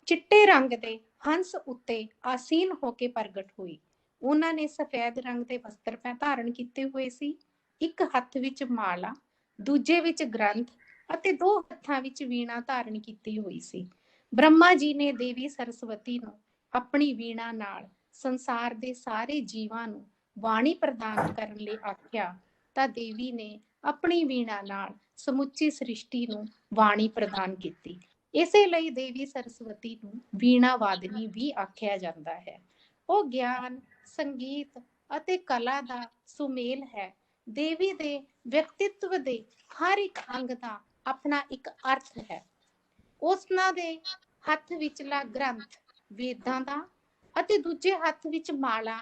ਚਿੱਟੇ ਰੰਗ ਦੇ ਹੰਸ ਉੱਤੇ ਆਸੀਨ ਹੋ ਕੇ ਪ੍ਰਗਟ ਹੋਈ। ਉਹਨਾਂ ਨੇ ਸਫੈਦ ਰੰਗ ਦੇ ਵਸਤਰ ਧਾਰਨ ਕੀਤੇ ਹੋਏ ਸੀ। ਇੱਕ ਹੱਥ ਵਿੱਚ ਮਾਲਾ, ਦੂਜੇ ਵਿੱਚ ਗ੍ਰੰਥ ਅਤੇ ਦੋ ਹੱਥਾਂ ਵਿੱਚ ਵੀਣਾ ਧਾਰਨ ਕੀਤੀ ਹੋਈ ਸੀ। ਬ੍ਰਹਮਾ ਜੀ ਨੇ ਦੇਵੀ ਸਰਸਵਤੀ ਨੂੰ ਆਪਣੀ ਵੀਣਾ ਨਾਲ ਸੰਸਾਰ ਦੇ ਸਾਰੇ ਜੀਵਾਂ ਨੂੰ ਬਾਣੀ ਪ੍ਰਦਾਨ ਕਰਨ ਲਈ ਆਖਿਆ ਤਾਂ ਦੇਵੀ ਨੇ ਆਪਣੀ ਵੀਣਾ ਨਾਲ ਸਮੁੱਚੀ ਸ੍ਰਿਸ਼ਟੀ ਨੂੰ ਬਾਣੀ ਪ੍ਰਦਾਨ ਕੀਤੀ। ਇਸੇ ਲਈ ਦੇਵੀ ਸਰਸਵਤੀ ਨੂੰ ਵੀਣਾ ਵਾਦਨੀ ਵੀ ਆਖਿਆ ਜਾਂਦਾ ਹੈ। ਉਹ ਗਿਆਨ, ਸੰਗੀਤ ਅਤੇ ਕਲਾ ਦਾ ਸੁਮੇਲ ਹੈ। ਦੇਵੀ ਦੇ ਵਿਅਕਤਿਤਵ ਦੇ ਹਰ ਇੱਕ ਅੰਗ ਦਾ ਆਪਣਾ ਇੱਕ ਅਰਥ ਹੈ। ਉਸਨਾਂ ਦੇ ਹੱਥ ਵਿਚਲਾ ਗ੍ਰੰਥ ਵੇਦਾਂ ਦਾ ਅਤੇ ਦੂਜੇ ਹੱਥ ਵਿੱਚ ਮਾਲਾ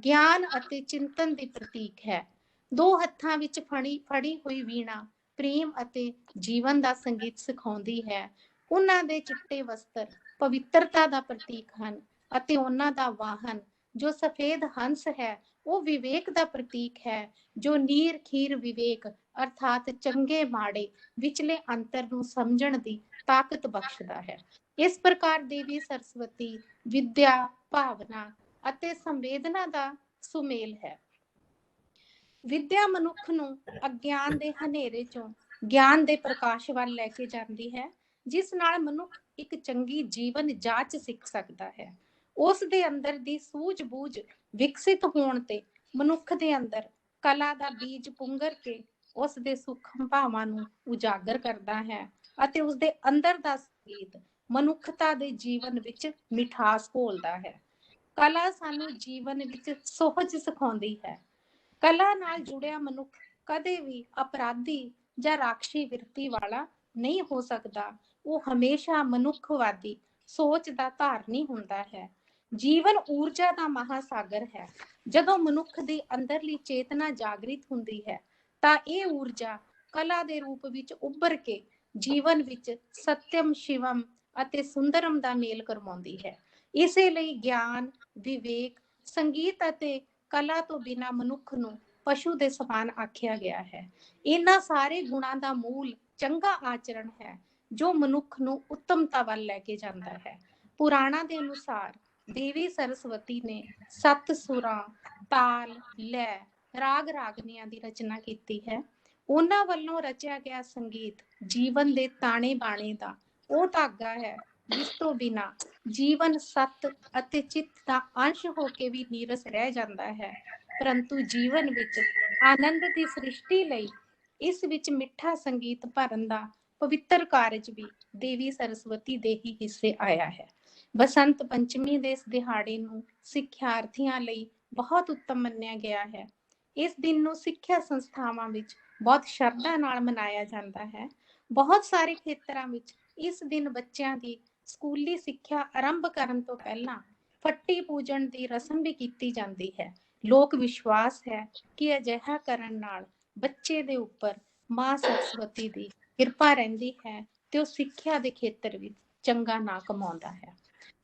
ਗਿਆਨ ਅਤੇ ਚਿੰਤਨ ਦੀ ਪ੍ਰਤੀਕ ਹੈ। ਦੋ ਹੱਥਾਂ ਵਿੱਚ ਫੜੀ ਹੋਈ ਵੀਣਾ ਪ੍ਰੇਮ ਅਤੇ ਜੀਵਨ ਦਾ ਸੰਗੀਤ ਸਿਖਾਉਂਦੀ ਹੈ। ਉਹਨਾਂ ਦੇ ਚਿੱਟੇ ਵਸਤਰ ਪਵਿੱਤਰਤਾ ਦਾ ਪ੍ਰਤੀਕ ਹਨ ਅਤੇ ਉਹਨਾਂ ਦਾ ਵਾਹਨ ਜੋ ਸਫੇਦ ਹੰਸ ਹੈ ਉਹ ਵਿਵੇਕ ਦਾ ਪ੍ਰਤੀਕ ਹੈ, ਜੋ ਨੀਰ ਖੀਰ ਵਿਵੇਕ ਅਰਥਾਤ ਚੰਗੇ ਮਾੜੇ ਵਿਚਲੇ ਅੰਤਰ ਨੂੰ ਸਮਝਣ ਦੀ ਤਾਕਤ ਬਖਸ਼ਦਾ ਹੈ। ਇਸ ਪ੍ਰਕਾਰ ਦੇਵੀ ਸਰਸਵਤੀ ਵਿਦਿਆ, ਭਾਵਨਾ ਅਤੇ ਸੰਵੇਦਨਾ ਦਾ ਸੁਮੇਲ ਹੈ। ਵਿਦਿਆ ਮਨੁੱਖ ਨੂੰ ਅਗਿਆਨ ਦੇ ਹਨੇਰੇ ਚੋਂ ਗਿਆਨ ਦੇ ਪ੍ਰਕਾਸ਼ ਵੱਲ ਲੈ ਕੇ ਜਾਂਦੀ ਹੈ, ਜਿਸ ਨਾਲ ਮਨੁੱਖ ਇੱਕ ਚੰਗੀ ਜੀਵਨ ਜਾਂਚ ਸਿੱਖ ਸਕਦਾ ਹੈ। ਉਸ ਦੇ ਅੰਦਰ ਦੀ ਸੂਝ-ਬੂਝ ਵਿਕਸਿਤ ਹੋਣ ਤੇ ਮਨੁੱਖ ਦੇ ਅੰਦਰ ਕਲਾ ਦਾ ਬੀਜ ਪੁੰਗਰ ਕੇ ਉਸ ਦੇ ਸੂਖਮ ਭਾਵਾਂ ਨੂੰ ਉਜਾਗਰ ਕਰਦਾ ਹੈ ਅਤੇ ਉਸ ਦੇ ਅੰਦਰ ਦਾ ਸੰਗੀਤ ਮਨੁੱਖਤਾ ਦੇ ਜੀਵਨ ਵਿੱਚ ਮਿਠਾਸ ਘੋਲਦਾ ਹੈ। ਕਲਾ ਸਾਨੂੰ ਜੀਵਨ ਵਿੱਚ ਸੁਹਜ ਸਿਖਾਉਂਦੀ ਹੈ। ਕਲਾ ਨਾਲ ਜੁੜਿਆ ਮਨੁੱਖ ਕਦੇ ਵੀ ਅਪਰਾਧੀ ਜਾਂ ਰਾਖਸ਼ੀ ਬਿਰਤੀ ਵਾਲਾ ਨਹੀਂ ਹੋ ਸਕਦਾ। ਉਹ ਹਮੇਸ਼ਾ ਮਨੁੱਖਵਾਦੀ ਸੋਚ ਦਾ ਧਾਰਨੀ ਹੁੰਦਾ ਹੈ। ਜੀਵਨ ਊਰਜਾ ਦਾ ਮਹਾਸਾਗਰ ਹੈ। ਜਦੋਂ ਮਨੁੱਖ ਦੀ ਅੰਦਰਲੀ ਚੇਤਨਾ ਜਾਗਰਿਤ ਹੁੰਦੀ ਹੈ ਤਾਂ ਇਹ ਊਰਜਾ ਕਲਾ ਦੇ ਰੂਪ ਵਿੱਚ ਉੱਭਰ ਕੇ ਜੀਵਨ ਵਿੱਚ ਸਤਿਅਮ, ਸ਼ਿਵਮ ਅਤੇ ਸੁੰਦਰਮ ਦਾ ਮੇਲ ਕਰਵਾਉਂਦੀ ਹੈ। ਇਸੇ ਲਈ ਗਿਆਨ, ਵਿਵੇਕ, ਸੰਗੀਤ ਅਤੇ ਕਲਾ ਤੋਂ ਬਿਨਾਂ ਮਨੁੱਖ ਨੂੰ ਪਸ਼ੂ ਦੇ ਸਮਾਨ ਆਖਿਆ ਗਿਆ ਹੈ। ਇਹਨਾਂ ਸਾਰੇ ਗੁਣਾਂ ਦਾ ਮੂਲ ਚੰਗਾ ਆਚਰਣ ਹੈ ਜੋ ਮਨੁੱਖ ਨੂੰ ਉੱਤਮਤਾ ਵੱਲ ਲੈ ਕੇ ਜਾਂਦਾ ਹੈ। ਪੁਰਾਣਾਂ ਦੇ ਅਨੁਸਾਰ ਦੇਵੀ ਸਰਸਵਤੀ ਨੇ 7 ਸੁਰਾਂ, ਤਾਲ, ਲੈ, ਰਾਗ ਰਾਗਨੀਆਂ ਦੀ ਰਚਨਾ ਕੀਤੀ ਹੈ। ਉਹਨਾਂ ਵੱਲੋਂ ਰਚਿਆ ਗਿਆ ਸੰਗੀਤ ਜੀਵਨ ਦੇ ਤਾਣੇ ਬਾਣੇ ਦਾ ਉਹ ਧਾਗਾ ਹੈ ਜਿਸ ਤੋਂ ਬਿਨਾਂ ਜੀਵਨ ਸੱਤ ਅਤੇ ਚਿੱਤ ਦਾ ਅੰਸ਼ ਹੋ ਕੇ ਵੀ ਨੀਰਸ ਰਹਿ ਜਾਂਦਾ ਹੈ। ਪਰੰਤੂ ਜੀਵਨ ਵਿੱਚ ਆਨੰਦ ਦੀ ਸ੍ਰਿਸ਼ਟੀ ਲਈ ਇਸ ਵਿੱਚ ਮਿੱਠਾ ਸੰਗੀਤ ਭਰਨ ਦਾ ਪਵਿੱਤਰ ਕਾਰਜ ਵੀ ਦੇਵੀ ਸਰਸਵਤੀ ਦੇ ਹੀ ਹਿੱਸੇ ਆਇਆ ਹੈ। ਬਸੰਤ ਪੰਚਮੀ ਦੇ ਇਸ ਦਿਹਾੜੇ ਨੂੰ ਸਿੱਖਿਆਰਥੀਆਂ ਲਈ ਬਹੁਤ ਉੱਤਮ ਮੰਨਿਆ ਗਿਆ ਹੈ। ਇਸ ਦਿਨ ਨੂੰ ਸਿੱਖਿਆ ਸੰਸਥਾਵਾਂ ਵਿੱਚ ਬਹੁਤ ਸ਼ਰਧਾ ਨਾਲ ਮਨਾਇਆ ਜਾਂਦਾ ਹੈ। ਬਹੁਤ ਸਾਰੇ ਖੇਤਰਾਂ ਵਿੱਚ ਇਸ ਦਿਨ ਬੱਚਿਆਂ ਦੀ ਸਕੂਲੀ ਸਿੱਖਿਆ ਆਰੰਭ ਕਰਨ ਤੋਂ ਪਹਿਲਾਂ ਫੱਟੀ ਪੂਜਣ ਦੀ ਰਸਮ ਵੀ ਕੀਤੀ ਜਾਂਦੀ ਹੈ। ਲੋਕ ਵਿਸ਼ਵਾਸ ਹੈ ਕਿ ਅਜਿਹਾ ਕਰਨ ਨਾਲ ਬੱਚੇ ਦੇ ਉੱਪਰ ਮਾਂ ਸਰਸਵਤੀ ਦੀ ਕਿਰਪਾ ਰਹਿੰਦੀ ਹੈ ਤੇ ਉਹ ਸਿੱਖਿਆ ਦੇ ਖੇਤਰ ਵਿੱਚ ਚੰਗਾ ਨਾਂ ਕਮਾਉਂਦਾ ਹੈ।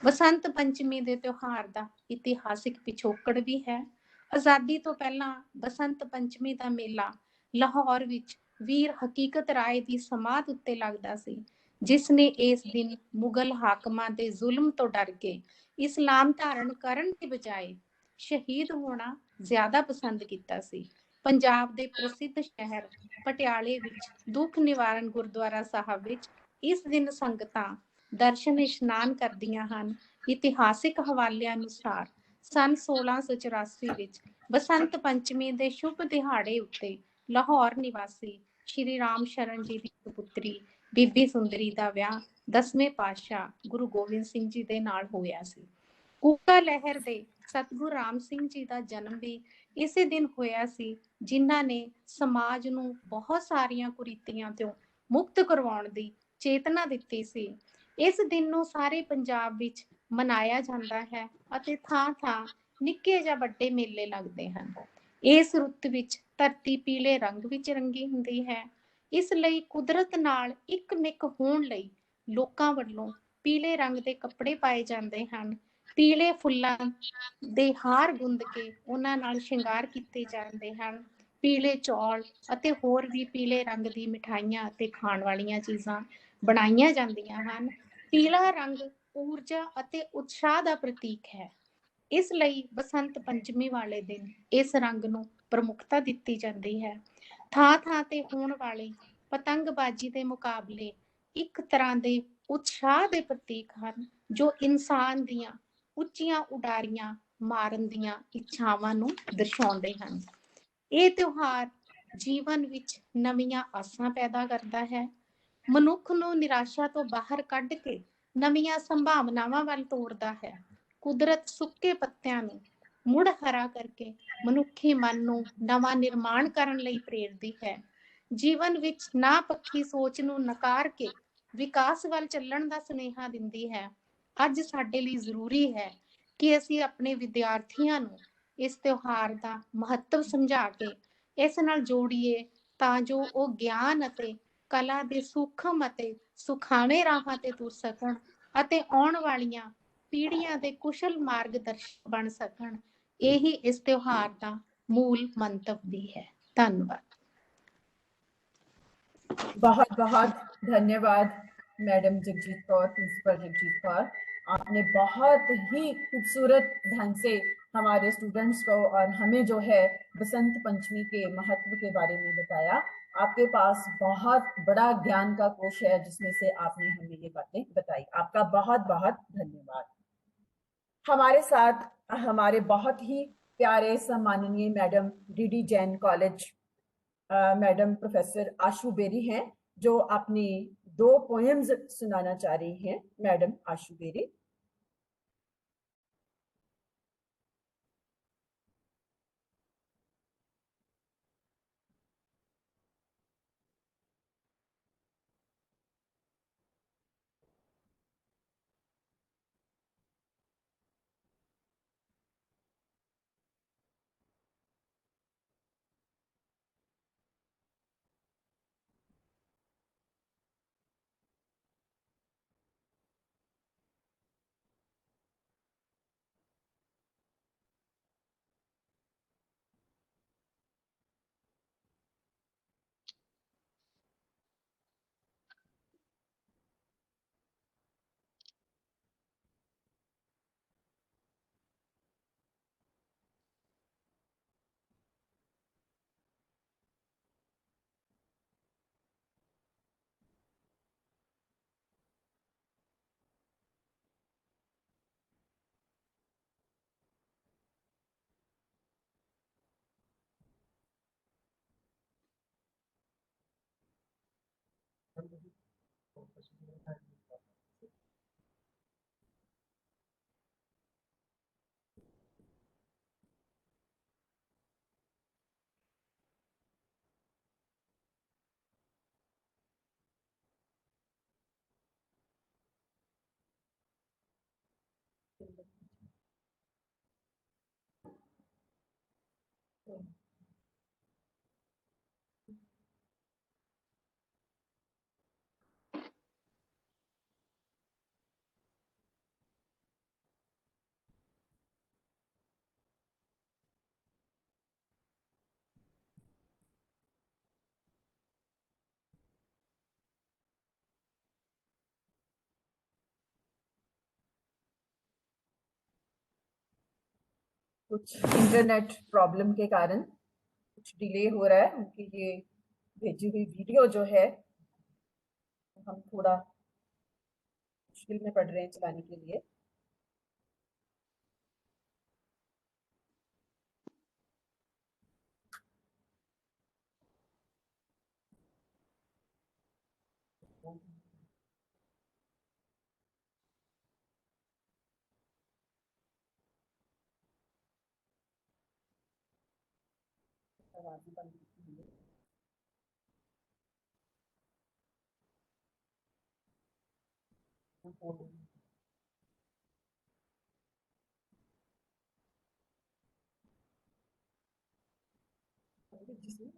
ਬਸੰਤ ਪੰਚਮੀ ਦੇ ਤਿਉਹਾਰ ਦਾ ਇਤਿਹਾਸਿਕ ਪਿਛੋਕੜ ਵੀ ਹੈ। ਆਜ਼ਾਦੀ ਤੋਂ ਪਹਿਲਾਂ ਬਸੰਤ ਪੰਚਮੀ ਦਾ ਮੇਲਾ ਲਾਹੌਰ ਵਿੱਚ ਵੀਰ ਹਕੀਕਤ ਰਾਏ ਦੀ ਸਮਾਧ ਉੱਤੇ ਲੱਗਦਾ ਸੀ, ਜਿਸ ਨੇ ਇਸ ਦਿਨ ਮੁਗਲ ਹਾਕਮਾਂ ਦੇ ਜ਼ੁਲਮ ਤੋਂ ਡਰ ਕੇ ਇਸਲਾਮ ਧਾਰਨ ਕਰਨ ਦੀ ਬਜਾਏ ਸ਼ਹੀਦ ਹੋਣਾ ਜ਼ਿਆਦਾ ਪਸੰਦ ਕੀਤਾ ਸੀ। ਪੰਜਾਬ ਦੇ ਪ੍ਰਸਿੱਧ ਸ਼ਹਿਰ ਪਟਿਆਲੇ ਵਿੱਚ ਦੁੱਖ ਨਿਵਾਰਨ ਗੁਰਦੁਆਰਾ ਸਾਹਿਬ ਵਿੱਚ ਇਸ ਦਿਨ ਸੰਗਤਾਂ ਦਰਸ਼ਨ ਇਸ਼ਨਾਨ ਕਰਦੀਆਂ ਹਨ। ਇਤਿਹਾਸਿਕ ਹਵਾਲਿਆਂ ਅਨੁਸਾਰ ਸੰਨ 1684 ਵਿੱਚ ਬਸੰਤ ਪੰਚਮੀ ਦੇ ਸ਼ੁਭ ਦਿਹਾੜੇ ਉੱਤੇ ਲਾਹੌਰ ਨਿਵਾਸੀ ਸ਼੍ਰੀ ਰਾਮ ਸ਼ਰਨ ਜੀ ਦੀ ਸੁਪੁੱਤਰੀ ਬੀਬੀ ਸੁੰਦਰੀ ਦਾ ਵਿਆਹ 10ਵੇਂ ਪਾਤਸ਼ਾਹ ਗੁਰੂ ਗੋਬਿੰਦ ਸਿੰਘ ਜੀ ਦੇ ਨਾਲ ਹੋਇਆ ਸੀ। ਕੂਕਾ ਲਹਿਰ ਦੇ ਸਤਿਗੁਰੂ ਰਾਮ ਸਿੰਘ ਜੀ ਦਾ ਜਨਮ ਵੀ ਇਸੇ ਦਿਨ ਹੋਇਆ ਸੀ, ਜਿਨ੍ਹਾਂ ਨੇ ਸਮਾਜ ਨੂੰ ਬਹੁਤ ਸਾਰੀਆਂ ਕੁਰੀਤੀਆਂ ਤੋਂ ਮੁਕਤ ਕਰਵਾਉਣ ਦੀ ਚੇਤਨਾ ਦਿੱਤੀ ਸੀ। ਇਸ ਦਿਨ ਨੂੰ ਸਾਰੇ ਪੰਜਾਬ ਵਿੱਚ ਮਨਾਇਆ ਜਾਂਦਾ ਹੈ ਅਤੇ ਥਾਂ-ਥਾਂ ਨਿੱਕੇ ਜਾਂ ਵੱਡੇ ਮੇਲੇ ਲੱਗਦੇ ਹਨ। ਇਸ ਰੁੱਤ ਵਿੱਚ ਧਰਤੀ ਪੀਲੇ ਰੰਗ ਵਿੱਚ ਰੰਗੀ ਹੁੰਦੀ ਹੈ। ਇਸ ਲਈ ਕੁਦਰਤ ਨਾਲ ਇੱਕ ਮਿੱਕ ਹੋਣ ਲਈ ਲੋਕਾਂ ਵੱਲੋਂ ਪੀਲੇ ਰੰਗ ਦੇ ਕੱਪੜੇ ਪਾਏ ਜਾਂਦੇ ਹਨ। ਪੀਲੇ ਫੁੱਲਾਂ ਦੇ ਹਾਰ ਗੁੰਦ ਕੇ ਉਹਨਾਂ ਨਾਲ ਸ਼ਿੰਗਾਰ ਕੀਤੇ ਜਾਂਦੇ ਹਨ। ਪੀਲੇ ਚੌਲ ਅਤੇ ਹੋਰ ਵੀ ਪੀਲੇ ਰੰਗ ਦੀ ਮਿਠਾਈਆਂ ਅਤੇ ਖਾਣ ਵਾਲੀਆਂ ਚੀਜ਼ਾਂ ਬਣਾਈਆਂ ਜਾਂਦੀਆਂ ਹਨ। ਪੀਲਾ ਰੰਗ ਊਰਜਾ ਅਤੇ ਉਤਸ਼ਾਹ ਦਾ ਪ੍ਰਤੀਕ ਹੈ। ਇਸ ਲਈ ਬਸੰਤ ਪੰਚਮੀ ਵਾਲੇ ਦਿਨ ਇਸ ਰੰਗ ਨੂੰ ਪ੍ਰਮੁੱਖਤਾ ਦਿੱਤੀ ਜਾਂਦੀ ਹੈ। ਥਾਂ-ਥਾਂ ਤੇ ਹੋਣ ਵਾਲੇ ਪਤੰਗਬਾਜ਼ੀ ਦੇ ਮੁਕਾਬਲੇ ਇੱਕ ਤਰ੍ਹਾਂ ਦੇ ਉਤਸ਼ਾਹ ਦੇ ਪ੍ਰਤੀਕ ਹਨ, ਜੋ ਇਨਸਾਨ ਦੀਆਂ ਉੱਚੀਆਂ ਉਡਾਰੀਆਂ ਮਾਰਨ ਦੀਆਂ ਇੱਛਾਵਾਂ ਨੂੰ ਦਰਸਾਉਂਦੇ ਹਨ। ਇਹ ਤਿਉਹਾਰ ਜੀਵਨ ਵਿੱਚ ਨਵੀਆਂ ਆਸਾਂ ਪੈਦਾ ਕਰਦਾ ਹੈ, ਮਨੁੱਖ ਨੂੰ ਨਿਰਾਸ਼ਾ ਤੋਂ ਬਾਹਰ ਕੱਢ ਕੇ ਨਵੀਆਂ ਸੰਭਾਵਨਾਵਾਂ ਵੱਲ ਤੋਰਦਾ ਹੈ। ਕੁਦਰਤ ਸੁੱਕੇ ਪੱਤਿਆਂ ਨੂੰ ਮੁੜ ਹਰਾ ਕਰਕੇ ਮਨੁੱਖੀ ਮਨ ਨੂੰ ਨਵਾਂ ਨਿਰਮਾਣ ਕਰਨ ਲਈ ਪ੍ਰੇਰਦੀ ਹੈ। ਜੀਵਨ ਵਿੱਚ ਨਾ ਪੱਖੀ ਸੋਚ ਨੂੰ ਨਕਾਰ ਕੇ ਵਿਕਾਸ ਵੱਲ ਚੱਲਣ ਦਾ ਸੁਨੇਹਾ ਦਿੰਦੀ ਹੈ। ਅੱਜ ਸਾਡੇ ਲਈ ਜ਼ਰੂਰੀ ਹੈ ਕਿ ਅਸੀਂ ਆਪਣੇ ਵਿਦਿਆਰਥੀਆਂ ਨੂੰ ਇਸ ਤਿਉਹਾਰ ਦਾ ਮਹੱਤਵ ਸਮਝਾ ਕੇ ਇਸ ਨਾਲ ਜੋੜੀਏ, ਤਾਂ ਜੋ ਉਹ ਗਿਆਨ ਅਤੇ ਕਲਾ ਦੇ ਸੂਖਮ ਅਤੇ ਸੁਖਾਵੇਂ ਰਾਹਾਂ ਤੇ ਤੁਰ ਸਕਣ ਅਤੇ ਆਉਣ ਵਾਲੀਆਂ ਪੀੜ੍ਹੀਆਂ ਦੇ ਕੁਸ਼ਲ ਮਾਰਗਦਰਸ਼ਕ ਬਣ ਸਕਣ। ਇਹੀ ਇਸ ਤਿਉਹਾਰ ਦਾ ਮੂਲ ਮੰਤਵ ਵੀ ਹੈ। ਧੰਨਵਾਦ। बहुत बहुत धन्यवाद मैडम जगजीत कौर, प्रिंसिपल जगजीत कौर। आपने बहुत ही खूबसूरत ढंग से हमारे स्टूडेंट्स को और हमें जो है बसंत पंचमी के महत्व के बारे में बताया। आपके पास बहुत बड़ा ज्ञान का कोश है जिसमें से आपने हमें ये बातें बताई। आपका बहुत बहुत धन्यवाद। हमारे साथ हमारे बहुत ही प्यारे सम्माननीय madam DD Jain college madam professor Ashu Berry हैं, जो अपनी 2 पोएम्स सुनाना चाह रही हैं। मैडम आशु बेरी। कुछ इंटरनेट प्रॉब्लम के कारण कुछ डिले हो रहा है। उनकी ये भेजी हुई वीडियो जो है हम थोड़ा मुश्किल में पड़ रहे हैं चलाने के लिए। आवाज़ बंद की है। जिसमें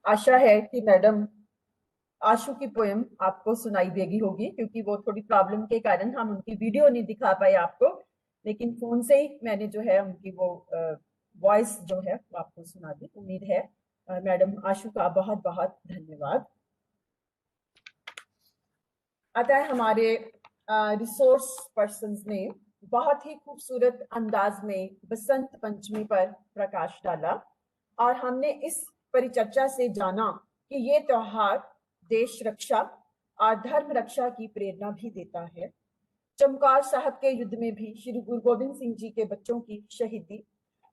आशा है कि मैडम आशु की पोएम आपको सुनाई देगी होगी, क्योंकि वो थोड़ी प्रॉब्लम के कारण हम उनकी वीडियो नहीं दिखा पाए आपको, लेकिन फोन से ही मैंने जो है उनकी वो वॉइस जो है वो आपको सुना दी। उम्मीद है मैडम आशु का बहुत बहुत धन्यवाद। अतः हमारे रिसोर्स पर्संस ने बहुत ही खूबसूरत अंदाज में बसंत पंचमी पर प्रकाश डाला और हमने इस परिचर्चा से जाना कि ये त्योहार देश रक्षा और धर्म रक्षा की प्रेरणा भी देता है। चमकौर साहब के युद्ध में भी श्री गुरु गोविंद सिंह जी के बच्चों की शहीदी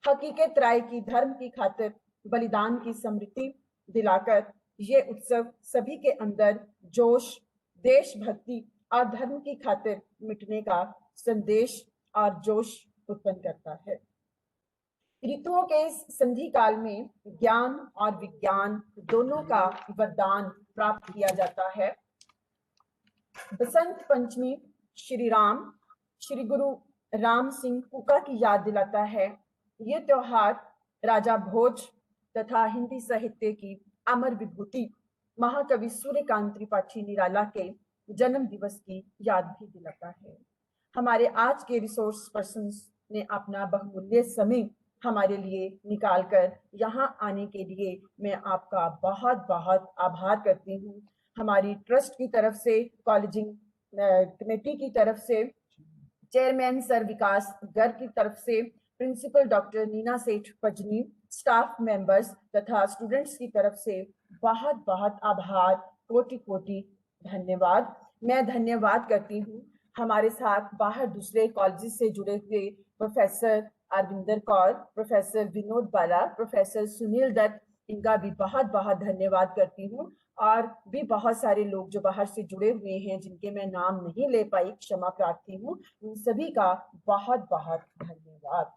हकीकत राय की धर्म की खातिर बलिदान की स्मृति दिलाकर ये उत्सव सभी के अंदर जोश, देशभक्ति और धर्म की खातिर मिटने का संदेश और जोश उत्पन्न करता है। ऋतुओं के इस संधि काल में ज्ञान और विज्ञान दोनों का वरदान प्राप्त किया जाता है। बसंत पंचमी श्री राम, श्री गुरु राम सिंह कुका की याद दिलाता है। ये त्योहार राजा भोज तथा हिंदी साहित्य की अमर विभूति महाकवि सूर्यकांत त्रिपाठी निराला के जन्म दिवस की याद भी दिलाता है। हमारे आज के रिसोर्स पर्संस ने अपना बहुमूल्य समय हमारे लिए निकालकर यहाँ आने के लिए मैं आपका बहुत बहुत आभार करती हूँ। हमारी ट्रस्ट की तरफ से, कॉलेजिंग कमेटी की तरफ से, चेयरमैन सर विकास गर्ग की तरफ से, principal doctor Neena Seth Pajni, staff members तथा स्टूडेंट्स की तरफ से बहुत बहुत आभार, कोटि कोटि धन्यवाद। मैं धन्यवाद करती हूँ हमारे साथ बाहर दूसरे कॉलेजेस से जुड़े हुए प्रोफेसर अरविंदर कौर, प्रोफेसर विनोद बाला, प्रोफेसर सुनील दत्त, इनका भी बहुत बहुत धन्यवाद करती हूँ। और भी बहुत सारे लोग जो बाहर से जुड़े हुए हैं जिनके मैं नाम नहीं ले पाई, क्षमा प्रार्थी हूँ, उन सभी का बहुत बहुत धन्यवाद।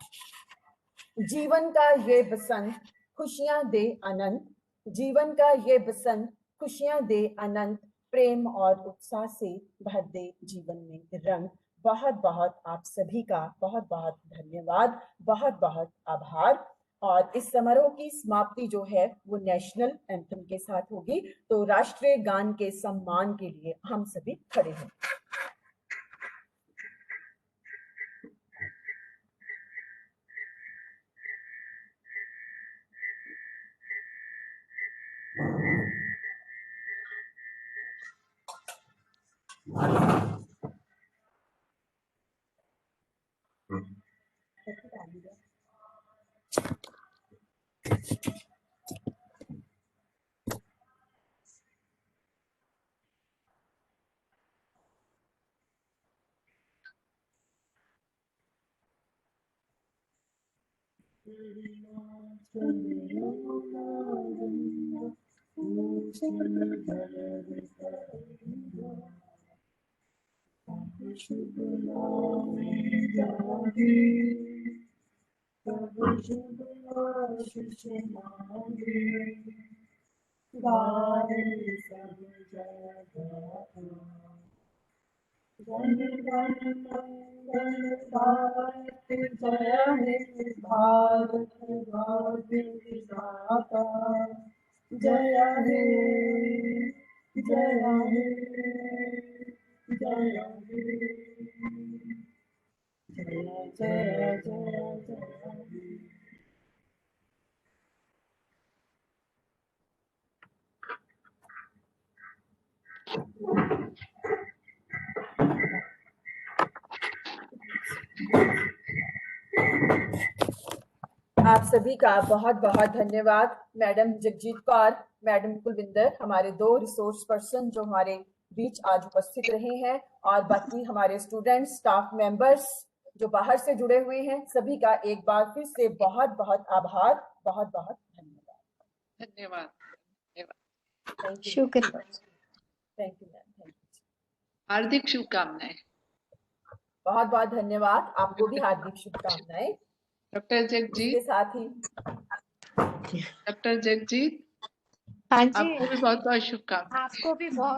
जीवन का ये बसंत खुशियां दे अनंत, जीवन का ये बसंत खुशियां दे अनंत, प्रेम और उत्साह से भर दे जीवन में रंग। बहुत बहुत आप सभी का बहुत बहुत धन्यवाद, बहुत बहुत आभार। और इस समारोह की समाप्ति जो है वो नेशनल एंथम के साथ होगी। तो राष्ट्रीय गान के सम्मान के लिए हम सभी खड़े हैं। आप सभी का बहुत बहुत धन्यवाद। मैडम जगजीत कौर, मैडम कुलविंदर, हमारे दो रिसोर्स पर्सन जो हमारे बीच आज उपस्थित रहे हैं, और बाकी हमारे स्टूडेंट्स, स्टाफ मेंबर्स जो बाहर से जुड़े हुए हैं, सभी का एक बार फिर से बहुत बहुत आभार, बहुत बहुत धन्यवाद। धन्यवाद। शुक्रिया। Thank you ma'am, thank you. हार्दिक शुभकामनाएं। बहुत बहुत धन्यवाद, आपको भी हार्दिक शुभकामनाएं। डॉक्टर जगजीत, इसके साथ ही डॉक्टर जगजीत, हाँ जी, आपको भी बहुत बहुत शुभकामनाएं। आपको भी बहुत